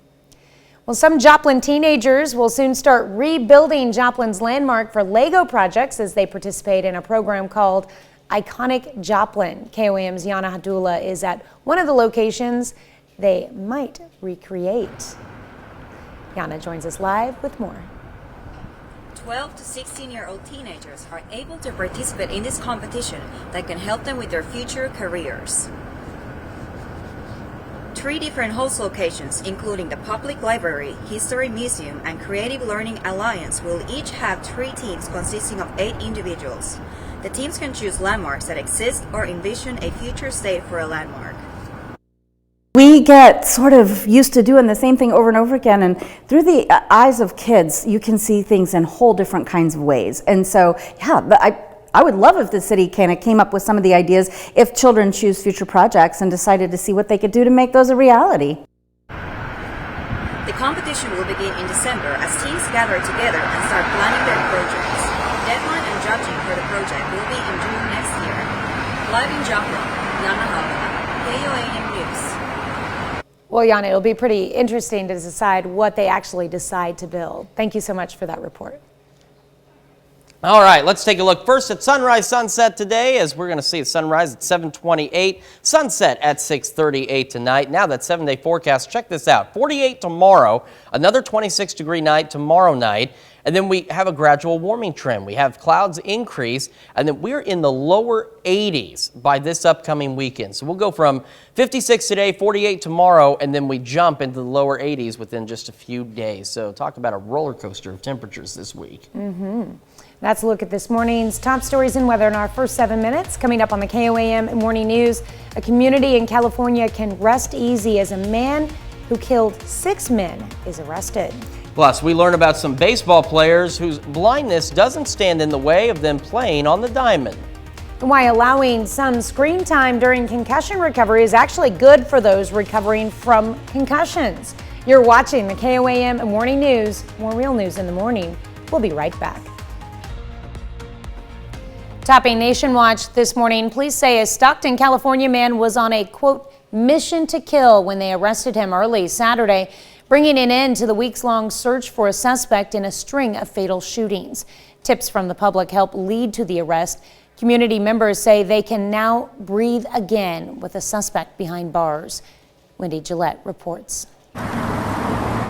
Well, some Joplin teenagers will soon start rebuilding Joplin's landmark for Lego projects as they participate in a program called Iconic Joplin. KOAM's Yana Hadula is at one of the locations they might recreate. Yana joins us live with more. 12 to 16-year-old teenagers are able to participate in this competition that can help them with their future careers. 3 different host locations, including the Public Library, History Museum, and Creative Learning Alliance, will each have 3 teams consisting of 8 individuals. The teams can choose landmarks that exist or envision a future state for a landmark. We get sort of used to doing the same thing over and over again, and through the eyes of kids, you can see things in whole different kinds of ways. And so, yeah, I would love if the city kind of came up with some of the ideas if children choose future projects and decided to see what they could do to make those a reality. The competition will begin in December as teams gather together and start planning their projects. Deadline and judging for the project will be in June next year. Live in Joplin, Yana Hadula, KOAM News. Well, Yana, it'll be pretty interesting to decide what they actually decide to build. Thank you so much for that report. All right, let's take a look first at sunrise sunset today, as we're going to see at sunrise at 7:28, sunset at 6:38 tonight. Now that 7-day forecast, check this out. 48 tomorrow, another 26-degree night tomorrow night, and then we have a gradual warming trend. We have clouds increase, and then we're in the lower 80s by this upcoming weekend. So we'll go from 56 today, 48 tomorrow, and then we jump into the lower 80s within just a few days. So talk about a roller coaster of temperatures this week. That's a look at this morning's top stories and weather in our first 7 minutes. Coming up on the KOAM Morning News, a community in California can rest easy as a man who killed 6 men is arrested. Plus, we learn about some baseball players whose blindness doesn't stand in the way of them playing on the diamond. And why allowing some screen time during concussion recovery is actually good for those recovering from concussions. You're watching the KOAM Morning News. More real news in the morning. We'll be right back. Topping Nation Watch this morning, police say a Stockton, California man was on a, quote, mission to kill when they arrested him early Saturday, bringing an end to the weeks-long search for a suspect in a string of fatal shootings. Tips from the public help lead to the arrest. Community members say they can now breathe again with a suspect behind bars. Wendy Gillette reports.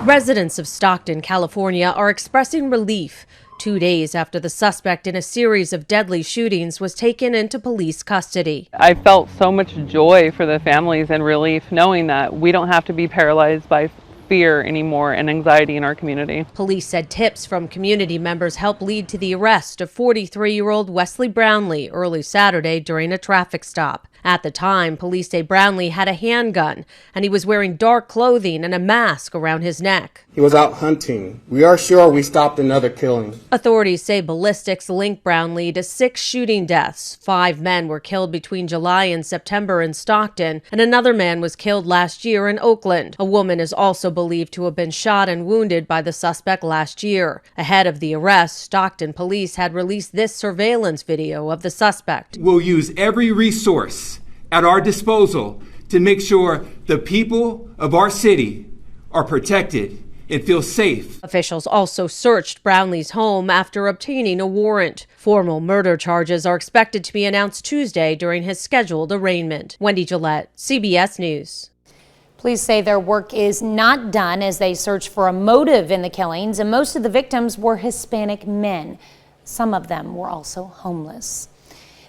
Residents of Stockton, California are expressing relief 2 days after the suspect in a series of deadly shootings was taken into police custody. I felt so much joy for the families and relief knowing that we don't have to be paralyzed by fear anymore and anxiety in our community. Police said tips from community members helped lead to the arrest of 43-year-old Wesley Brownlee early Saturday during a traffic stop. At the time, police say Brownlee had a handgun and he was wearing dark clothing and a mask around his neck. He was out hunting. We are sure we stopped another killing. Authorities say ballistics link Brownlee to 6 shooting deaths. 5 men were killed between July and September in Stockton, and another man was killed last year in Oakland. A woman is also believed to have been shot and wounded by the suspect last year. Ahead of the arrest, Stockton police had released this surveillance video of the suspect. We'll use every resource at our disposal to make sure the people of our city are protected and feel safe. Officials also searched Brownlee's home after obtaining a warrant. Formal murder charges are expected to be announced Tuesday during his scheduled arraignment. Wendy Gillette, CBS News. Police say their work is not done as they search for a motive in the killings, and most of the victims were Hispanic men. Some of them were also homeless.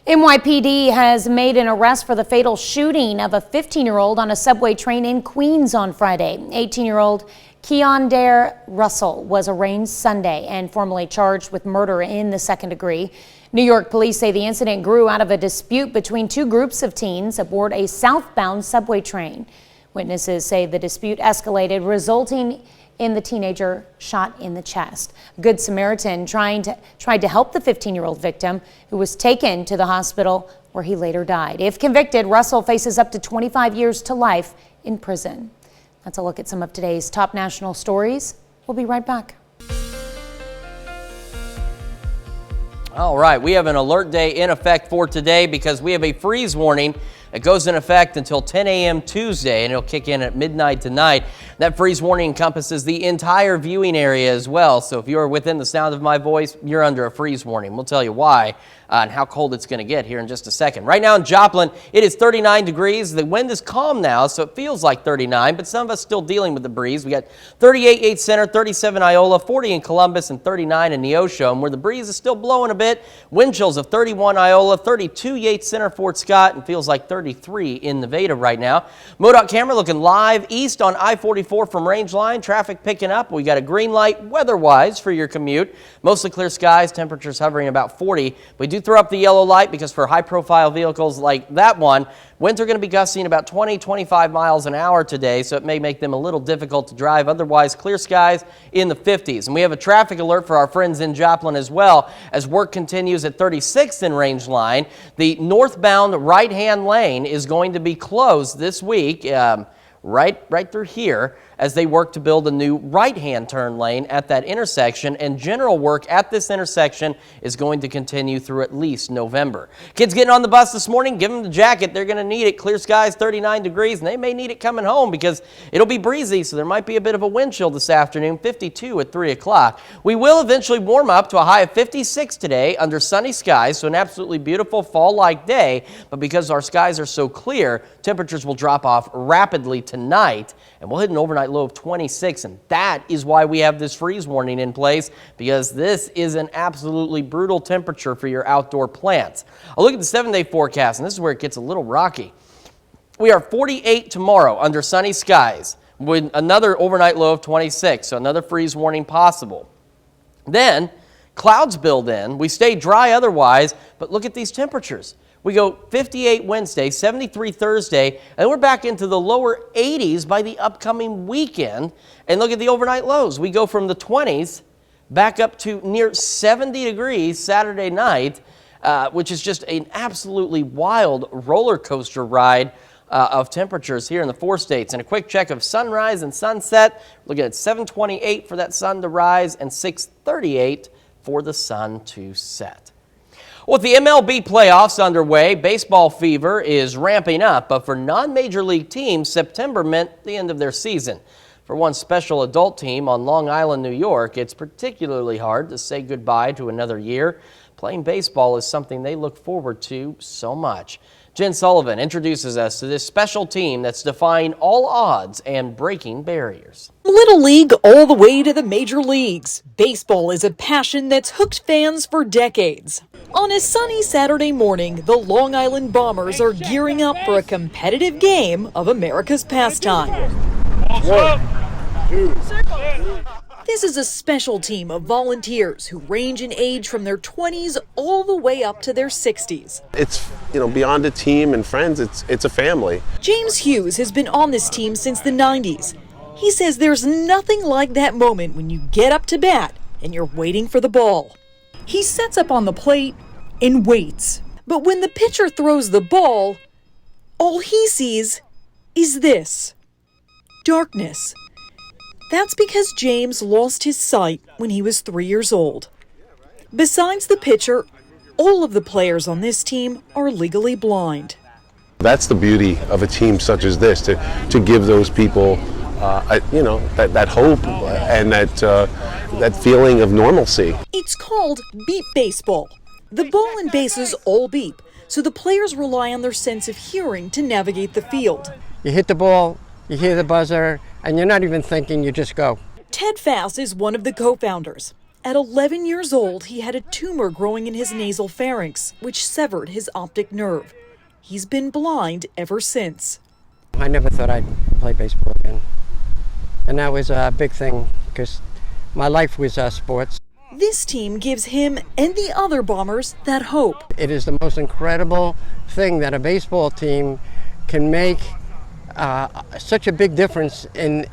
NYPD has made an arrest for the fatal shooting of a 15-year-old on a subway train in Queens on Friday. 18-year-old Keondare Russell was arraigned Sunday and formally charged with murder in the second degree. New York police say the incident grew out of a dispute between two groups of teens aboard a southbound subway train. Witnesses say the dispute escalated, resulting in the teenager shot in the chest. A Good Samaritan tried to help the 15-year-old victim, who was taken to the hospital where he later died. If convicted, Russell faces up to 25 years to life in prison. That's a look at some of today's top national stories. We'll be right back. All right, we have an alert day in effect for today because we have a freeze warning that goes in effect until 10 a.m. Tuesday, and it'll kick in at midnight tonight. That freeze warning encompasses the entire viewing area as well. So if you're within the sound of my voice, you're under a freeze warning. We'll tell you why and how cold it's going to get here in just a second. Right now in Joplin, it is 39 degrees. The wind is calm now, so it feels like 39, but some of us still dealing with the breeze. We got 38 Yates Center, 37 Iola, 40 in Columbus, and 39 in Neosho, where the breeze is still blowing a bit. Wind chills of 31 Iola, 32 Yates Center, Fort Scott, and feels like 33 in Nevada right now. MoDOT camera looking live east on I-44 from Range Line. Traffic picking up. We got a green light weather-wise for your commute. Mostly clear skies, temperatures hovering about 40. We do throw up the yellow light because for high-profile vehicles like that one, winds are going to be gusting about 20-25 miles an hour today, so it may make them a little difficult to drive. Otherwise, clear skies in the 50s. And we have a traffic alert for our friends in Joplin as well as work continues at 36th in Range Line. The northbound right-hand lane is going to be closed this week, right through here, as they work to build a new right-hand turn lane at that intersection, and general work at this intersection is going to continue through at least November. Kids getting on the bus this morning, give them the jacket. They're going to need it. Clear skies, 39 degrees, and they may need it coming home because it'll be breezy, so there might be a bit of a wind chill this afternoon, 52 at 3 o'clock. We will eventually warm up to a high of 56 today under sunny skies, so an absolutely beautiful fall-like day, but because our skies are so clear, temperatures will drop off rapidly tonight, and we'll hit an overnight low of 26, and that is why we have this freeze warning in place, because this is an absolutely brutal temperature for your outdoor plants. I'll look at the 7-day forecast, and this is where it gets a little rocky. We are 48 tomorrow under sunny skies with another overnight low of 26, so another freeze warning possible. Then clouds build in. We stay dry otherwise, but look at these temperatures. We go 58 Wednesday, 73 Thursday, and we're back into the lower 80s by the upcoming weekend. And look at the overnight lows. We go from the 20s back up to near 70 degrees Saturday night, which is just an absolutely wild roller coaster ride of temperatures here in the 4 states. And a quick check of sunrise and sunset. Look at 7:28 for that sun to rise and 6:38 for the sun to set. With the MLB playoffs underway, baseball fever is ramping up, but for non-major league teams, September meant the end of their season. For one special adult team on Long Island, New York, it's particularly hard to say goodbye to another year. Playing baseball is something they look forward to so much. Jen Sullivan introduces us to this special team that's defying all odds and breaking barriers. Little League all the way to the major leagues. Baseball is a passion that's hooked fans for decades. On a sunny Saturday morning, the Long Island Bombers are gearing up for a competitive game of America's pastime. 1, 2, This is a special team of volunteers who range in age from their 20s all the way up to their 60s. It's, beyond a team and friends, it's a family. James Hughes has been on this team since the 90s. He says there's nothing like that moment when you get up to bat and you're waiting for the ball. He sets up on the plate and waits. But when the pitcher throws the ball, all he sees is this: darkness. That's because James lost his sight when he was 3 years old. Besides the pitcher, all of the players on this team are legally blind. That's the beauty of a team such as this, to give those people that hope and that feeling of normalcy. It's called beep baseball. The ball and bases all beep, so the players rely on their sense of hearing to navigate the field. You hit the ball, you hear the buzzer, and you're not even thinking, you just go. Ted Fass is one of the co-founders. At 11 years old, he had a tumor growing in his nasal pharynx, which severed his optic nerve. He's been blind ever since. I never thought I'd play baseball again. And that was a big thing because my life was sports. This team gives him and the other Bombers that hope. It is the most incredible thing that a baseball team can make such a big difference in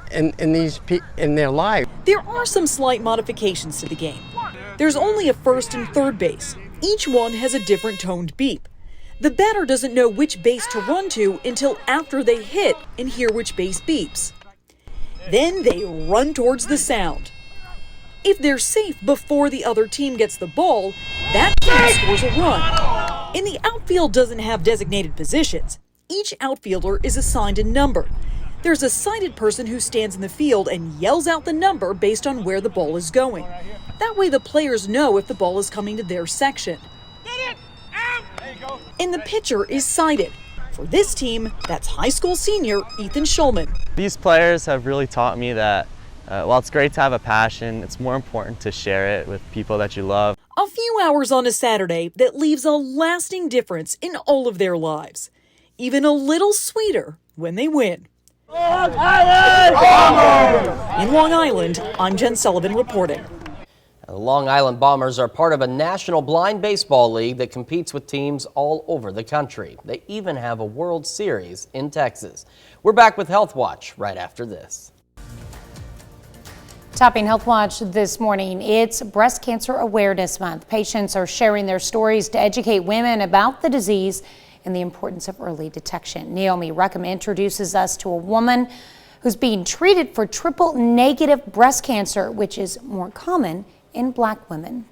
their life. There are some slight modifications to the game. There's only a first and third base. Each one has a different toned beep. The batter doesn't know which base to run to until after they hit and hear which base beeps. Then they run towards the sound. If they're safe before the other team gets the ball, that team scores a run. And the outfield doesn't have designated positions. Each outfielder is assigned a number. There's a sighted person who stands in the field and yells out the number based on where the ball is going. That way the players know if the ball is coming to their section. And the pitcher is sighted. For this team, that's high school senior Ethan Schulman. These players have really taught me that while it's great to have a passion, it's more important to share it with people that you love. A few hours on a Saturday that leaves a lasting difference in all of their lives. Even a little sweeter when they win. In Long Island, I'm Jen Sullivan reporting. The Long Island Bombers are part of a national blind baseball league that competes with teams all over the country. They even have a World Series in Texas. We're back with Healthwatch right after this. Topping Healthwatch this morning, it's Breast Cancer Awareness Month. Patients are sharing their stories to educate women about the disease and the importance of early detection. Naomi Ruckham introduces us to a woman who's being treated for triple-negative breast cancer, which is more common in Black women.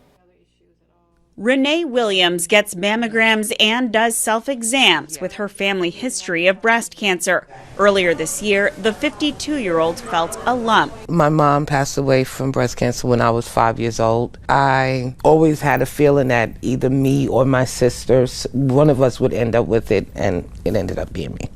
Renee Williams gets mammograms and does self-exams with her family history of breast cancer. Earlier this year, the 52-year-old felt a lump. My mom passed away from breast cancer when I was 5 years old. I always had a feeling that either me or my sisters, one of us would end up with it, and it ended up being me.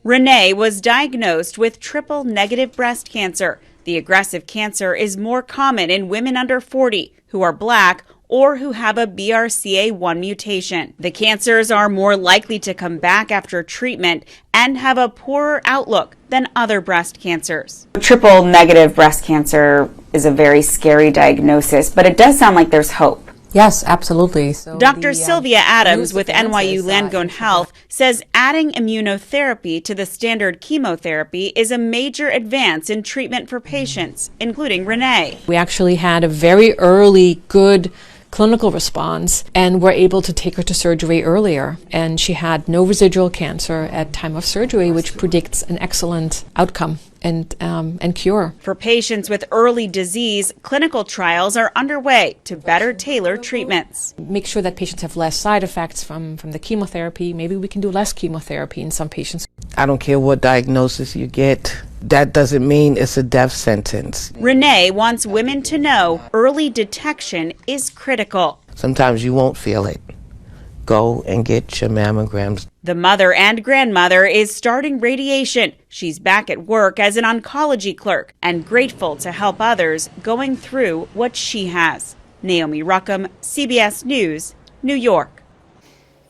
Renee was diagnosed with triple-negative breast cancer. The aggressive cancer is more common in women under 40 who are Black or who have a BRCA1 mutation. The cancers are more likely to come back after treatment and have a poorer outlook than other breast cancers. Triple-negative breast cancer is a very scary diagnosis, but it does sound like there's hope. Yes, absolutely. So Dr. Sylvia Adams with NYU Langone Health says adding immunotherapy to the standard chemotherapy is a major advance in treatment for patients, including Renee. We actually had a very early good clinical response and were able to take her to surgery earlier. And she had no residual cancer at time of surgery, which predicts an excellent outcome and cure. For patients with early disease, clinical trials are underway to better tailor treatments. Make sure that patients have less side effects from the chemotherapy. Maybe we can do less chemotherapy in some patients. I don't care what diagnosis you get. That doesn't mean it's a death sentence. Renee wants women to know early detection is critical. Sometimes you won't feel it. Go and get your mammograms. The mother and grandmother is starting radiation. She's back at work as an oncology clerk and grateful to help others going through what she has. Naomi Ruckham, CBS News, New York.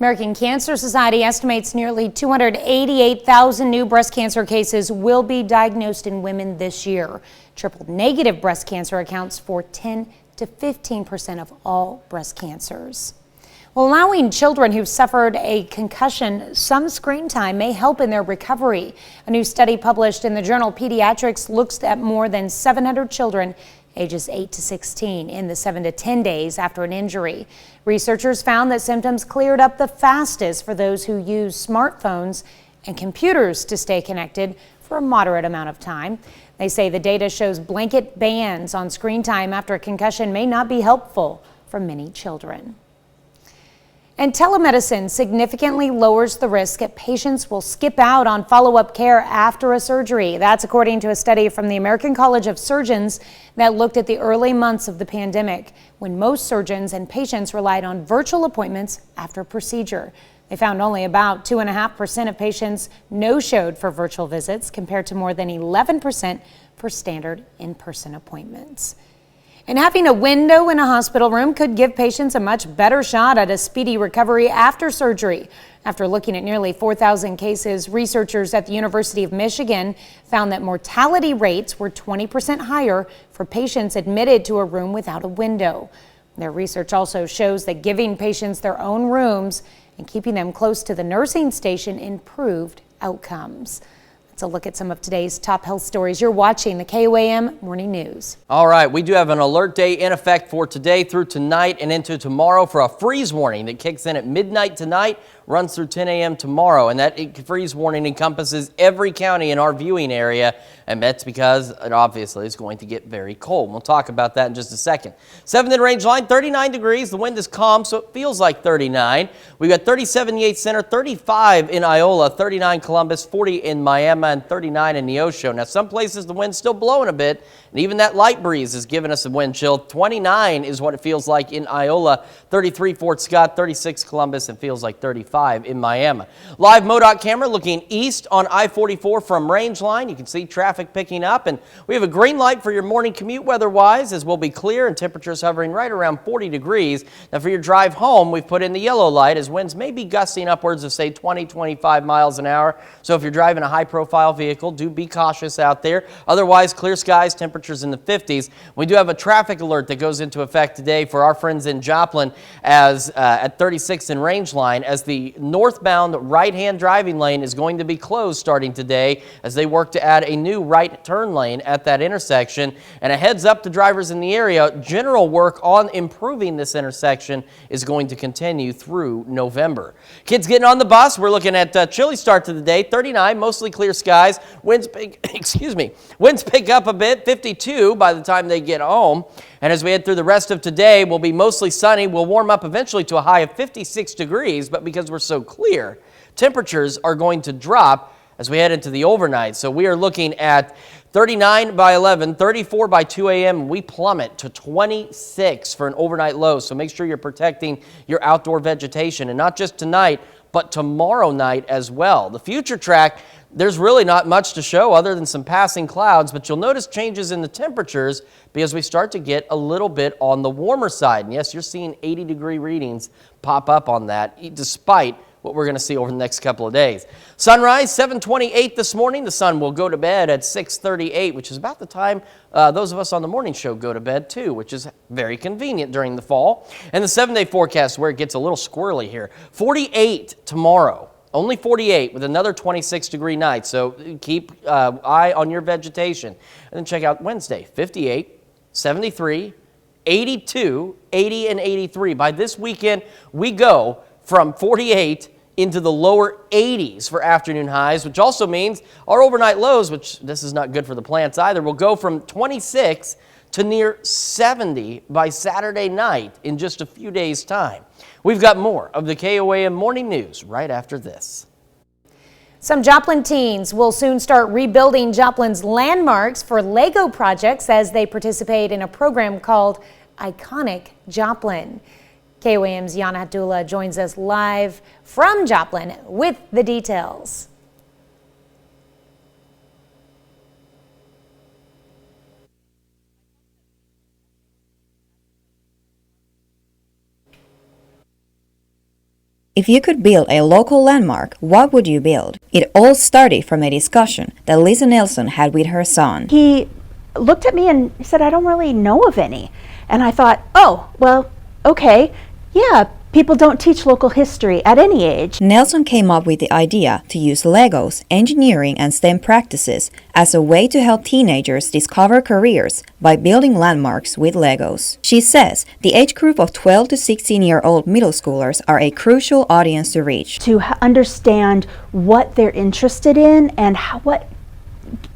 American Cancer Society estimates nearly 288,000 new breast cancer cases will be diagnosed in women this year. Triple-negative breast cancer accounts for 10 to 15% of all breast cancers. Well, allowing children who've suffered a concussion some screen time may help in their recovery. A new study published in the journal Pediatrics looks at more than 700 children ages 8 to 16 in the 7 to 10 days after an injury. Researchers found that symptoms cleared up the fastest for those who use smartphones and computers to stay connected for a moderate amount of time. They say the data shows blanket bans on screen time after a concussion may not be helpful for many children. And telemedicine significantly lowers the risk that patients will skip out on follow-up care after a surgery. That's according to a study from the American College of Surgeons that looked at the early months of the pandemic, when most surgeons and patients relied on virtual appointments after a procedure. They found only about 2.5% of patients no-showed for virtual visits, compared to more than 11% for standard in-person appointments. And having a window in a hospital room could give patients a much better shot at a speedy recovery after surgery. After looking at nearly 4,000 cases, researchers at the University of Michigan found that mortality rates were 20% higher for patients admitted to a room without a window. Their research also shows that giving patients their own rooms and keeping them close to the nursing station improved outcomes. Let's look at some of today's top health stories. You're watching the KOAM Morning News. All right, we do have an alert day in effect for today through tonight and into tomorrow for a freeze warning that kicks in at midnight tonight, runs through 10 a.m. tomorrow. And that freeze warning encompasses every county in our viewing area. And that's because it obviously is going to get very cold. We'll talk about that in just a second. 7th in range line, 39 degrees. The wind is calm, so it feels like 39. We've got 37 Yates Center, 35 in Iola, 39 Columbus, 40 in Miami, and 39 in Neosho. Now, some places the wind's still blowing a bit, and even that light breeze is giving us a wind chill. 29 is what it feels like in Iola, 33 Fort Scott, 36 Columbus, and feels like 35 in Miami. Live MoDOT camera looking east on I-44 from range line. You can see traffic picking up, and we have a green light for your morning commute weather-wise, as we'll be clear and temperatures hovering right around 40 degrees. Now, for your drive home, we've put in the yellow light, as winds may be gusting upwards of, say, 20, 25 miles an hour. So if you're driving a high-profile vehicle, do be cautious out there. Otherwise, clear skies, temperatures in the 50s. We do have a traffic alert that goes into effect today for our friends in Joplin as at 36th and range line, as the northbound right-hand driving lane is going to be closed starting today as they work to add a new right turn lane at that intersection. And a heads up to drivers in the area, general work on improving this intersection is going to continue through November. Kids getting on the bus, we're looking at a chilly start to the day, 39, mostly clear skies. Winds pick up a bit, 52 by the time they get home. And as we head through the rest of today, we'll be mostly sunny. We'll warm up eventually to a high of 56 degrees, but because we're so clear, temperatures are going to drop as we head into the overnight. So we are looking at 39 by 11, 34 by 2 a.m. We plummet to 26 for an overnight low. So make sure you're protecting your outdoor vegetation, and not just tonight, but tomorrow night as well. The future track, there's really not much to show other than some passing clouds, but you'll notice changes in the temperatures because we start to get a little bit on the warmer side. And yes, you're seeing 80-degree readings pop up on that, despite what we're going to see over the next couple of days. Sunrise, 7:28 this morning. The sun will go to bed at 6:38, which is about the time those of us on the morning show go to bed too, which is very convenient during the fall. And the 7-day forecast, where it gets a little squirrely here. 48 tomorrow. Only 48 with another 26-degree night. So keep eye on your vegetation. And then check out Wednesday, 58, 73, 82, 80, and 83. By this weekend, we go from 48 into the lower 80s for afternoon highs, which also means our overnight lows, which this is not good for the plants either, will go from 26 to near 70 by Saturday night in just a few days' time. We've got more of the KOAM Morning News right after this. Some Joplin teens will soon start rebuilding Joplin's landmarks for Lego projects as they participate in a program called Iconic Joplin. KOAM's Yana Abdullah joins us live from Joplin with the details. If you could build a local landmark, what would you build? It all started from a discussion that Lisa Nelson had with her son. He looked at me and said, I don't really know of any. And I thought, oh, well, okay, yeah, people don't teach local history at any age. Nelson came up with the idea to use Legos, engineering, and STEM practices as a way to help teenagers discover careers by building landmarks with Legos. She says the age group of 12 to 16-year-old middle schoolers are a crucial audience to reach. To understand what they're interested in and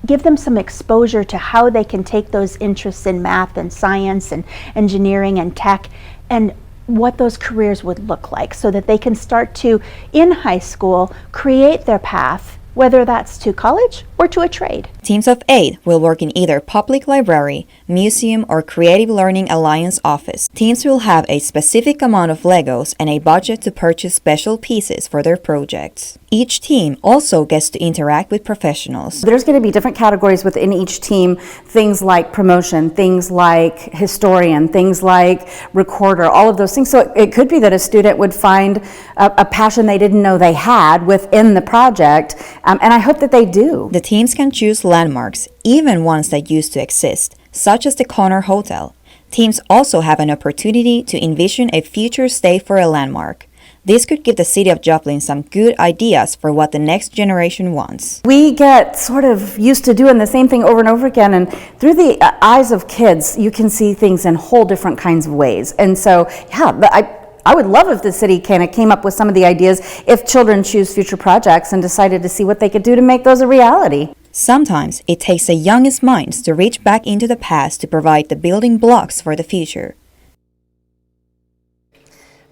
give them some exposure to how they can take those interests in math and science and engineering and tech and what those careers would look like so that they can start to, in high school, create their path, whether that's to college or to a trade. Teams of 8 will work in either public library, museum, or Creative Learning Alliance office. Teams will have a specific amount of Legos and a budget to purchase special pieces for their projects. Each team also gets to interact with professionals. There's going to be different categories within each team, things like promotion, things like historian, things like recorder, all of those things. So it could be that a student would find a passion they didn't know they had within the project, and I hope that they do. The teams can choose landmarks, even ones that used to exist, such as the Connor Hotel. Teams also have an opportunity to envision a future stay for a landmark. This could give the city of Joplin some good ideas for what the next generation wants. We get sort of used to doing the same thing over and over again, and through the eyes of kids, you can see things in whole different kinds of ways. And so, yeah, I would love if the city kind of came up with some of the ideas if children choose future projects and decided to see what they could do to make those a reality. Sometimes it takes the youngest minds to reach back into the past to provide the building blocks for the future.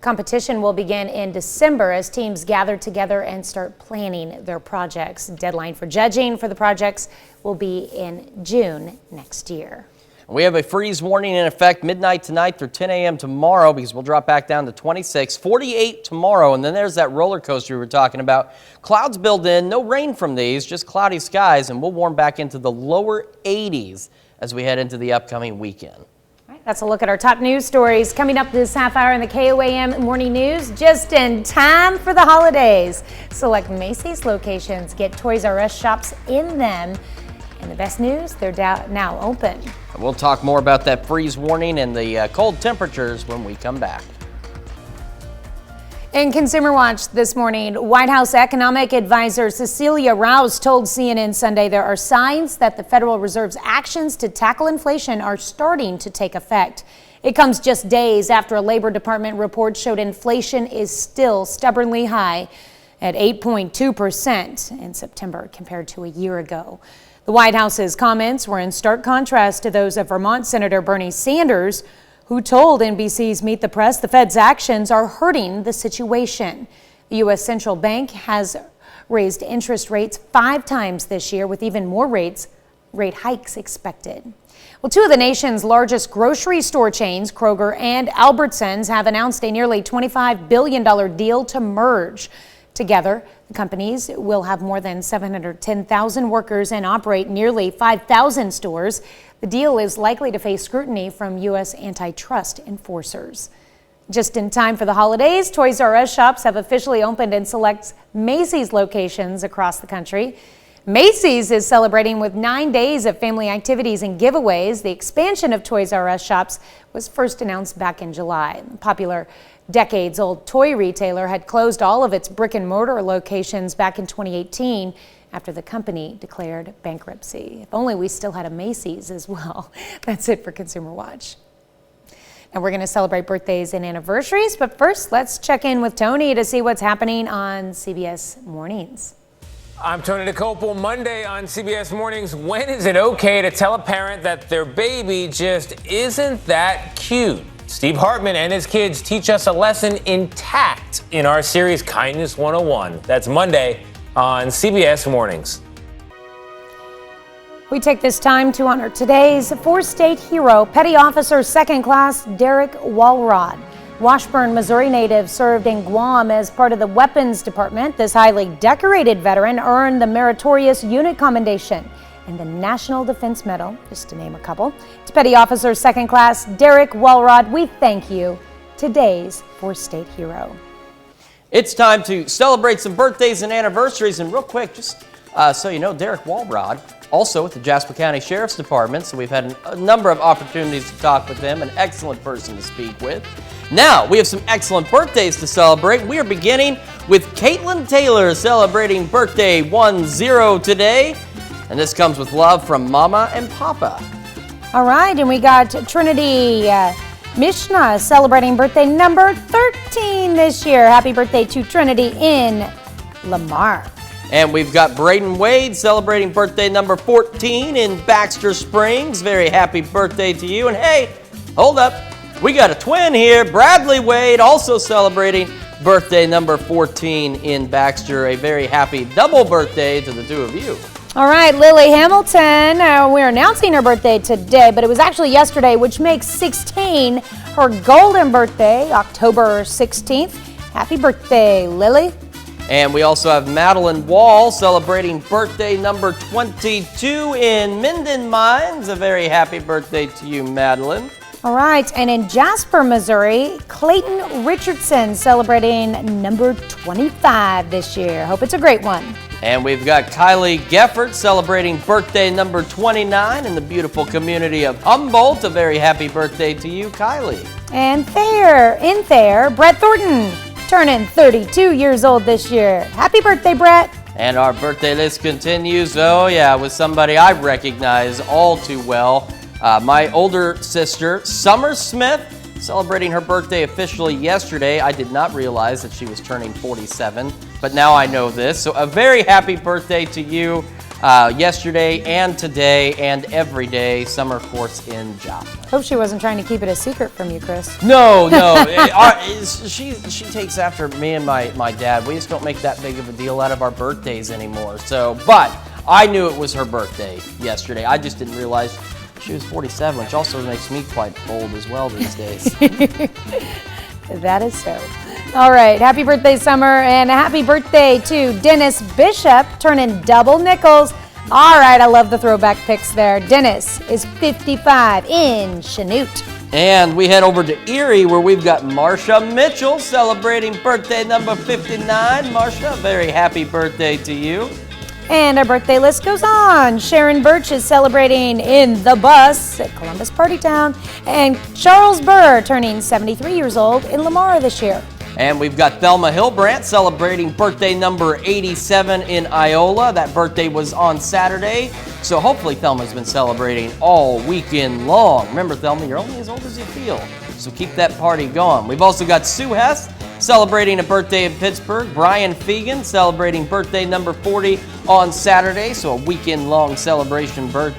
Competition will begin in December as teams gather together and start planning their projects. Deadline for judging for the projects will be in June next year. We have a freeze warning in effect midnight tonight through 10 a.m. tomorrow because we'll drop back down to 26, 48 tomorrow. And then there's that roller coaster we were talking about. Clouds build in, no rain from these, just cloudy skies, and we'll warm back into the lower 80s as we head into the upcoming weekend. All right, that's a look at our top news stories coming up this half hour in the KOAM Morning News, just in time for the holidays. Select Macy's locations get Toys R Us shops in them. And the best news, they're now open. We'll talk more about that freeze warning and the cold temperatures when we come back. In Consumer Watch this morning, White House Economic Advisor Cecilia Rouse told CNN Sunday there are signs that the Federal Reserve's actions to tackle inflation are starting to take effect. It comes just days after a Labor Department report showed inflation is still stubbornly high at 8.2% in September compared to a year ago. The White House's comments were in stark contrast to those of Vermont Senator Bernie Sanders, who told NBC's Meet the Press the Fed's actions are hurting the situation. The U.S. Central Bank has raised interest rates 5 times this year, with even more rate hikes expected. Well, 2 of the nation's largest grocery store chains, Kroger and Albertsons, have announced a nearly $25 billion deal to merge. Together, the companies will have more than 710,000 workers and operate nearly 5,000 stores. The deal is likely to face scrutiny from U.S. antitrust enforcers. Just in time for the holidays, Toys R Us shops have officially opened in select Macy's locations across the country. Macy's is celebrating with 9 days of family activities and giveaways. The expansion of Toys R Us shops was first announced back in July. The popular decades-old toy retailer had closed all of its brick-and-mortar locations back in 2018 after the company declared bankruptcy. If only we still had a Macy's as well. That's it for Consumer Watch. Now we're going to celebrate birthdays and anniversaries, but first let's check in with Tony to see what's happening on CBS Mornings. I'm Tony DeCopel. Monday on CBS Mornings. When is it okay to tell a parent that their baby just isn't that cute? Steve Hartman and his kids teach us a lesson in tact in our series Kindness 101. That's Monday on CBS Mornings. We take this time to honor today's 4-state hero, Petty Officer 2nd Class Derek Walrod. Washburn, Missouri native, served in Guam as part of the Weapons Department. This highly decorated veteran earned the Meritorious Unit Commendation and the National Defense Medal, just to name a couple. To Petty Officer 2nd Class Derek Walrod, we thank you, today's 4-state hero. It's time to celebrate some birthdays and anniversaries, and real quick, just so you know, Derek Walrod, also with the Jasper County Sheriff's Department, so we've had a number of opportunities to talk with him, an excellent person to speak with. Now, we have some excellent birthdays to celebrate. We are beginning with Caitlin Taylor celebrating birthday 10 today. And this comes with love from Mama and Papa. All right, and we got Trinity Mishna celebrating birthday number 13 this year. Happy birthday to Trinity in Lamar. And we've got Braden Wade celebrating birthday number 14 in Baxter Springs. Very happy birthday to you. And hey, hold up. We got a twin here, Bradley Wade, also celebrating birthday number 14 in Baxter. A very happy double birthday to the two of you. All right, Lily Hamilton, we're announcing her birthday today, but it was actually yesterday, which makes 16 her golden birthday, October 16th. Happy birthday, Lily. And we also have Madeline Wall celebrating birthday number 22 in Minden Mines. A very happy birthday to you, Madeline. All right, and in Jasper, Missouri, Clayton Richardson celebrating number 25 this year. Hope it's a great one. And we've got Kylie Geffert celebrating birthday number 29 in the beautiful community of Humboldt. A very happy birthday to you, Kylie. And in Thayer, Brett Thornton turning 32 years old this year. Happy birthday, Brett. And our birthday list continues, with somebody I recognize all too well. My older sister, Summer Smith, celebrating her birthday officially yesterday. I did not realize that she was turning 47, but now I know this. So a very happy birthday to you yesterday and today and every day. Summer, of course, in Joplin. Hope she wasn't trying to keep it a secret from you, Chris. No. She takes after me and my dad. We just don't make that big of a deal out of our birthdays anymore. But I knew it was her birthday yesterday. I just didn't realize she was 47, which also makes me quite old as well these days. That is so. All right, happy birthday, Summer, and a happy birthday to Dennis Bishop, turning double nickels. All right, I love the throwback pics there. Dennis is 55 in Chanute. And we head over to Erie, where we've got Marsha Mitchell celebrating birthday number 59. Marsha, very happy birthday to you. And our birthday list goes on. Sharon Birch is celebrating in the bus at Columbus Party Town. And Charles Burr turning 73 years old in Lamar this year. And we've got Thelma Hillbrandt celebrating birthday number 87 in Iola. That birthday was on Saturday. So hopefully Thelma's been celebrating all weekend long. Remember, Thelma, you're only as old as you feel. So keep that party going. We've also got Sue Hess celebrating a birthday in Pittsburgh. Brian Fegan celebrating birthday number 40 on Saturday. So a weekend-long celebration for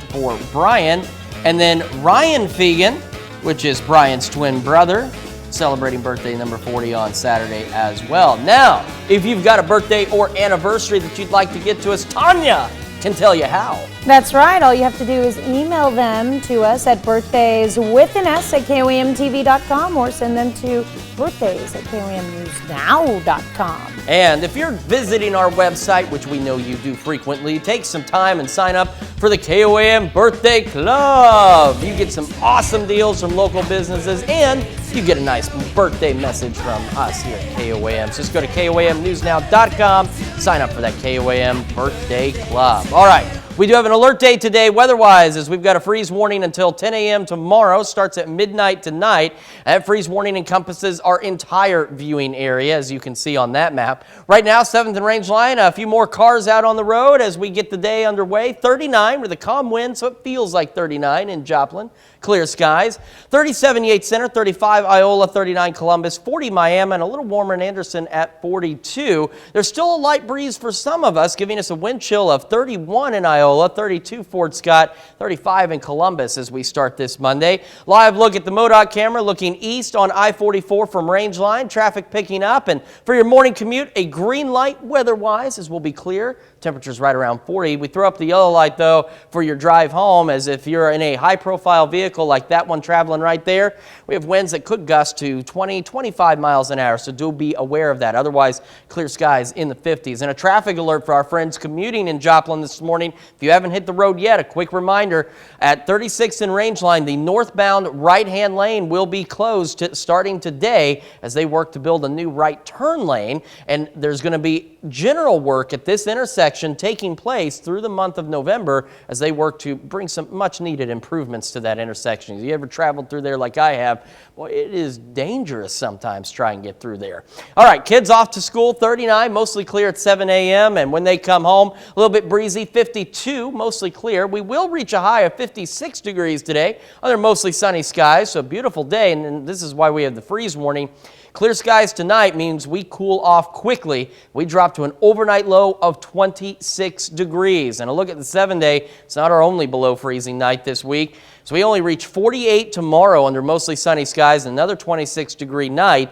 Brian. And then Ryan Fegan, which is Brian's twin brother, celebrating birthday number 40 on Saturday as well. Now, if you've got a birthday or anniversary that you'd like to get to us, Tanya can tell you how. That's right. All you have to do is email them to us at birthdayswithans@KOAMTV.com or send them to birthdays@KOAMNewsNow.com. And if you're visiting our website, which we know you do frequently, take some time and sign up for the KOAM Birthday Club. You get some awesome deals from local businesses and you get a nice birthday message from us here at KOAM. So just go to KOAMNewsNow.com, sign up for that KOAM Birthday Club. All right. We do have an alert day today weather-wise, as we've got a freeze warning until 10 a.m. tomorrow. Starts at midnight tonight. That freeze warning encompasses our entire viewing area, as you can see on that map. Right now, 7th and Range Line, a few more cars out on the road as we get the day underway. 39 with a calm wind, so it feels like 39 in Joplin. Clear skies. 37 Yates Center, 35 Iola, 39 Columbus, 40 Miami, and a little warmer in Anderson at 42. There's still a light breeze for some of us, giving us a wind chill of 31 in Iola, 32 Fort Scott, 35 in Columbus as we start this Monday. Live look at the MoDOT camera looking east on I-44 from Range Line. Traffic picking up, and for your morning commute, a green light weather-wise as we'll be clear. Temperatures right around 40. We throw up the yellow light, though, for your drive home, as if you're in a high-profile vehicle like that one traveling right there, we have winds that could gust to 20, 25 miles an hour, so do be aware of that. Otherwise, clear skies in the 50s. And a traffic alert for our friends commuting in Joplin this morning. If you haven't hit the road yet, a quick reminder, at 36th and Range Line, the northbound right-hand lane will be closed starting today as they work to build a new right turn lane, and there's going to be general work at this intersection taking place through the month of November as they work to bring some much-needed improvements to that intersection. If you ever traveled through there like I have, well, it is dangerous sometimes trying to get through there. All right, kids off to school, 39, mostly clear at 7 a.m., and when they come home, a little bit breezy, 52 82, mostly clear. We will reach a high of 56 degrees today under mostly sunny skies, so a beautiful day, and this is why we have the freeze warning. Clear skies tonight means we cool off quickly. We drop to an overnight low of 26 degrees. And a look at the 7-day, it's not our only below freezing night this week. So we only reach 48 tomorrow under mostly sunny skies, another 26-degree night.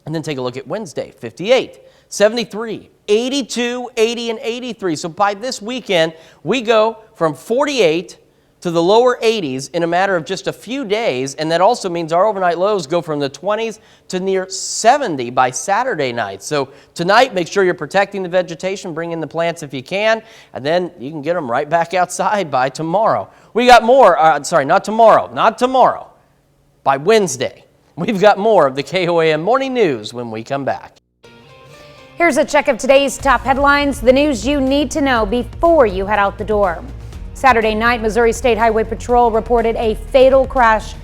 And then take a look at Wednesday, 58, 73, 82, 80, and 83. So by this weekend, we go from 48 to the lower 80s in a matter of just a few days, and that also means our overnight lows go from the 20s to near 70 by Saturday night. So tonight, make sure you're protecting the vegetation, bring in the plants if you can, and then you can get them right back outside by tomorrow. We got more, not tomorrow, by Wednesday. We've got more of the KOAM Morning News when we come back. Here's a check of today's top headlines, the news you need to know before you head out the door. Saturday night, Missouri State Highway Patrol reported a fatal crash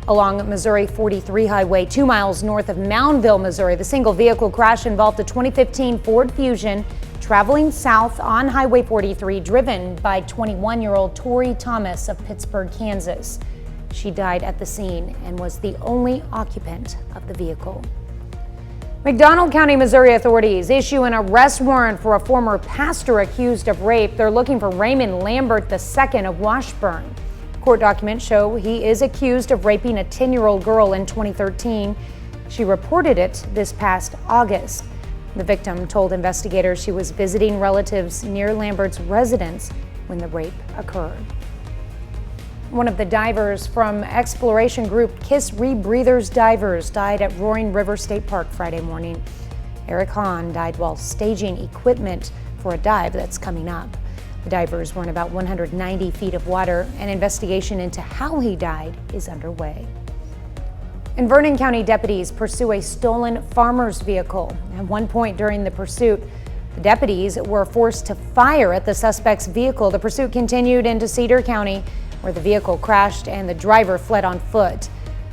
along Missouri 43 Highway, 2 miles north of Moundville, Missouri. The single vehicle crash involved a 2015 Ford Fusion traveling south on Highway 43, driven by 21-year-old Tori Thomas of Pittsburgh, Kansas. She died at the scene and was the only occupant of the vehicle. McDonald County, Missouri authorities issue an arrest warrant for a former pastor accused of rape. They're looking for Raymond Lambert II of Washburn. Court documents show he is accused of raping a 10-year-old girl in 2013. She reported it this past August. The victim told investigators she was visiting relatives near Lambert's residence when the rape occurred. One of the divers from exploration group Kiss Rebreathers Divers died at Roaring River State Park Friday morning. Eric Hahn died while staging equipment for a dive that's coming up. The divers were in about 190 feet of water. An investigation into how he died is underway. In Vernon County, deputies pursue a stolen farmer's vehicle. At one point during the pursuit, the deputies were forced to fire at the suspect's vehicle. The pursuit continued into Cedar County, where the vehicle crashed and the driver fled on foot.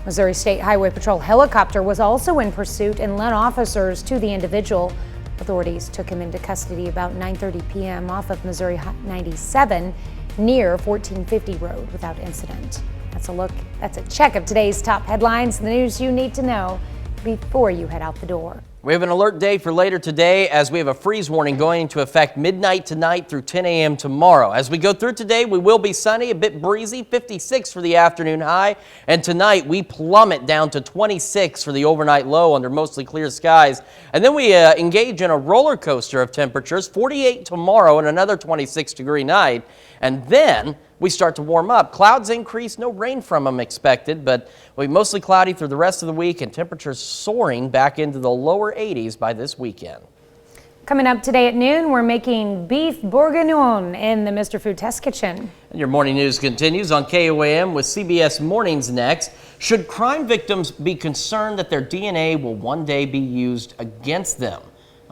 Missouri State Highway Patrol helicopter was also in pursuit and led officers to the individual. Authorities took him into custody about 9:30 p.m. off of Missouri 97 near 1450 Road without incident. That's a check of today's top headlines, the news you need to know before you head out the door. We have an alert day for later today as we have a freeze warning going into effect midnight tonight through 10 a.m. tomorrow. As we go through today, we will be sunny, a bit breezy, 56 for the afternoon high. And tonight, we plummet down to 26 for the overnight low under mostly clear skies. And then we engage in a roller coaster of temperatures, 48 tomorrow and another 26-degree night. And then we start to warm up. Clouds increase, no rain from them expected, but we'll be mostly cloudy through the rest of the week and temperatures soaring back into the lower 80s by this weekend. Coming up today at noon, we're making beef bourguignon in the Mr. Food Test Kitchen. And your morning news continues on KOAM with CBS Mornings next. Should crime victims be concerned that their DNA will one day be used against them?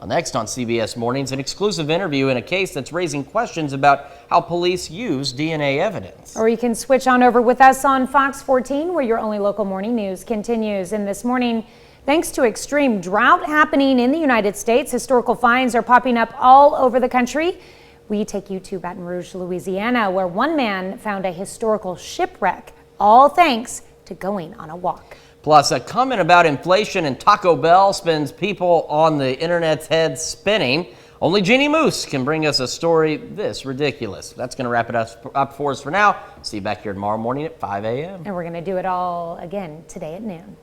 Next on CBS Mornings, an exclusive interview in a case that's raising questions about how police use DNA evidence. Or you can switch on over with us on Fox 14, where your only local morning news continues. And this morning, thanks to extreme drought happening in the United States, historical finds are popping up all over the country. We take you to Baton Rouge, Louisiana, where one man found a historical shipwreck, all thanks to going on a walk. Plus, a comment about inflation and Taco Bell spins people on the internet's head spinning. Only Jeannie Moose can bring us a story this ridiculous. That's going to wrap it up for us for now. See you back here tomorrow morning at 5 a.m. And we're going to do it all again today at noon.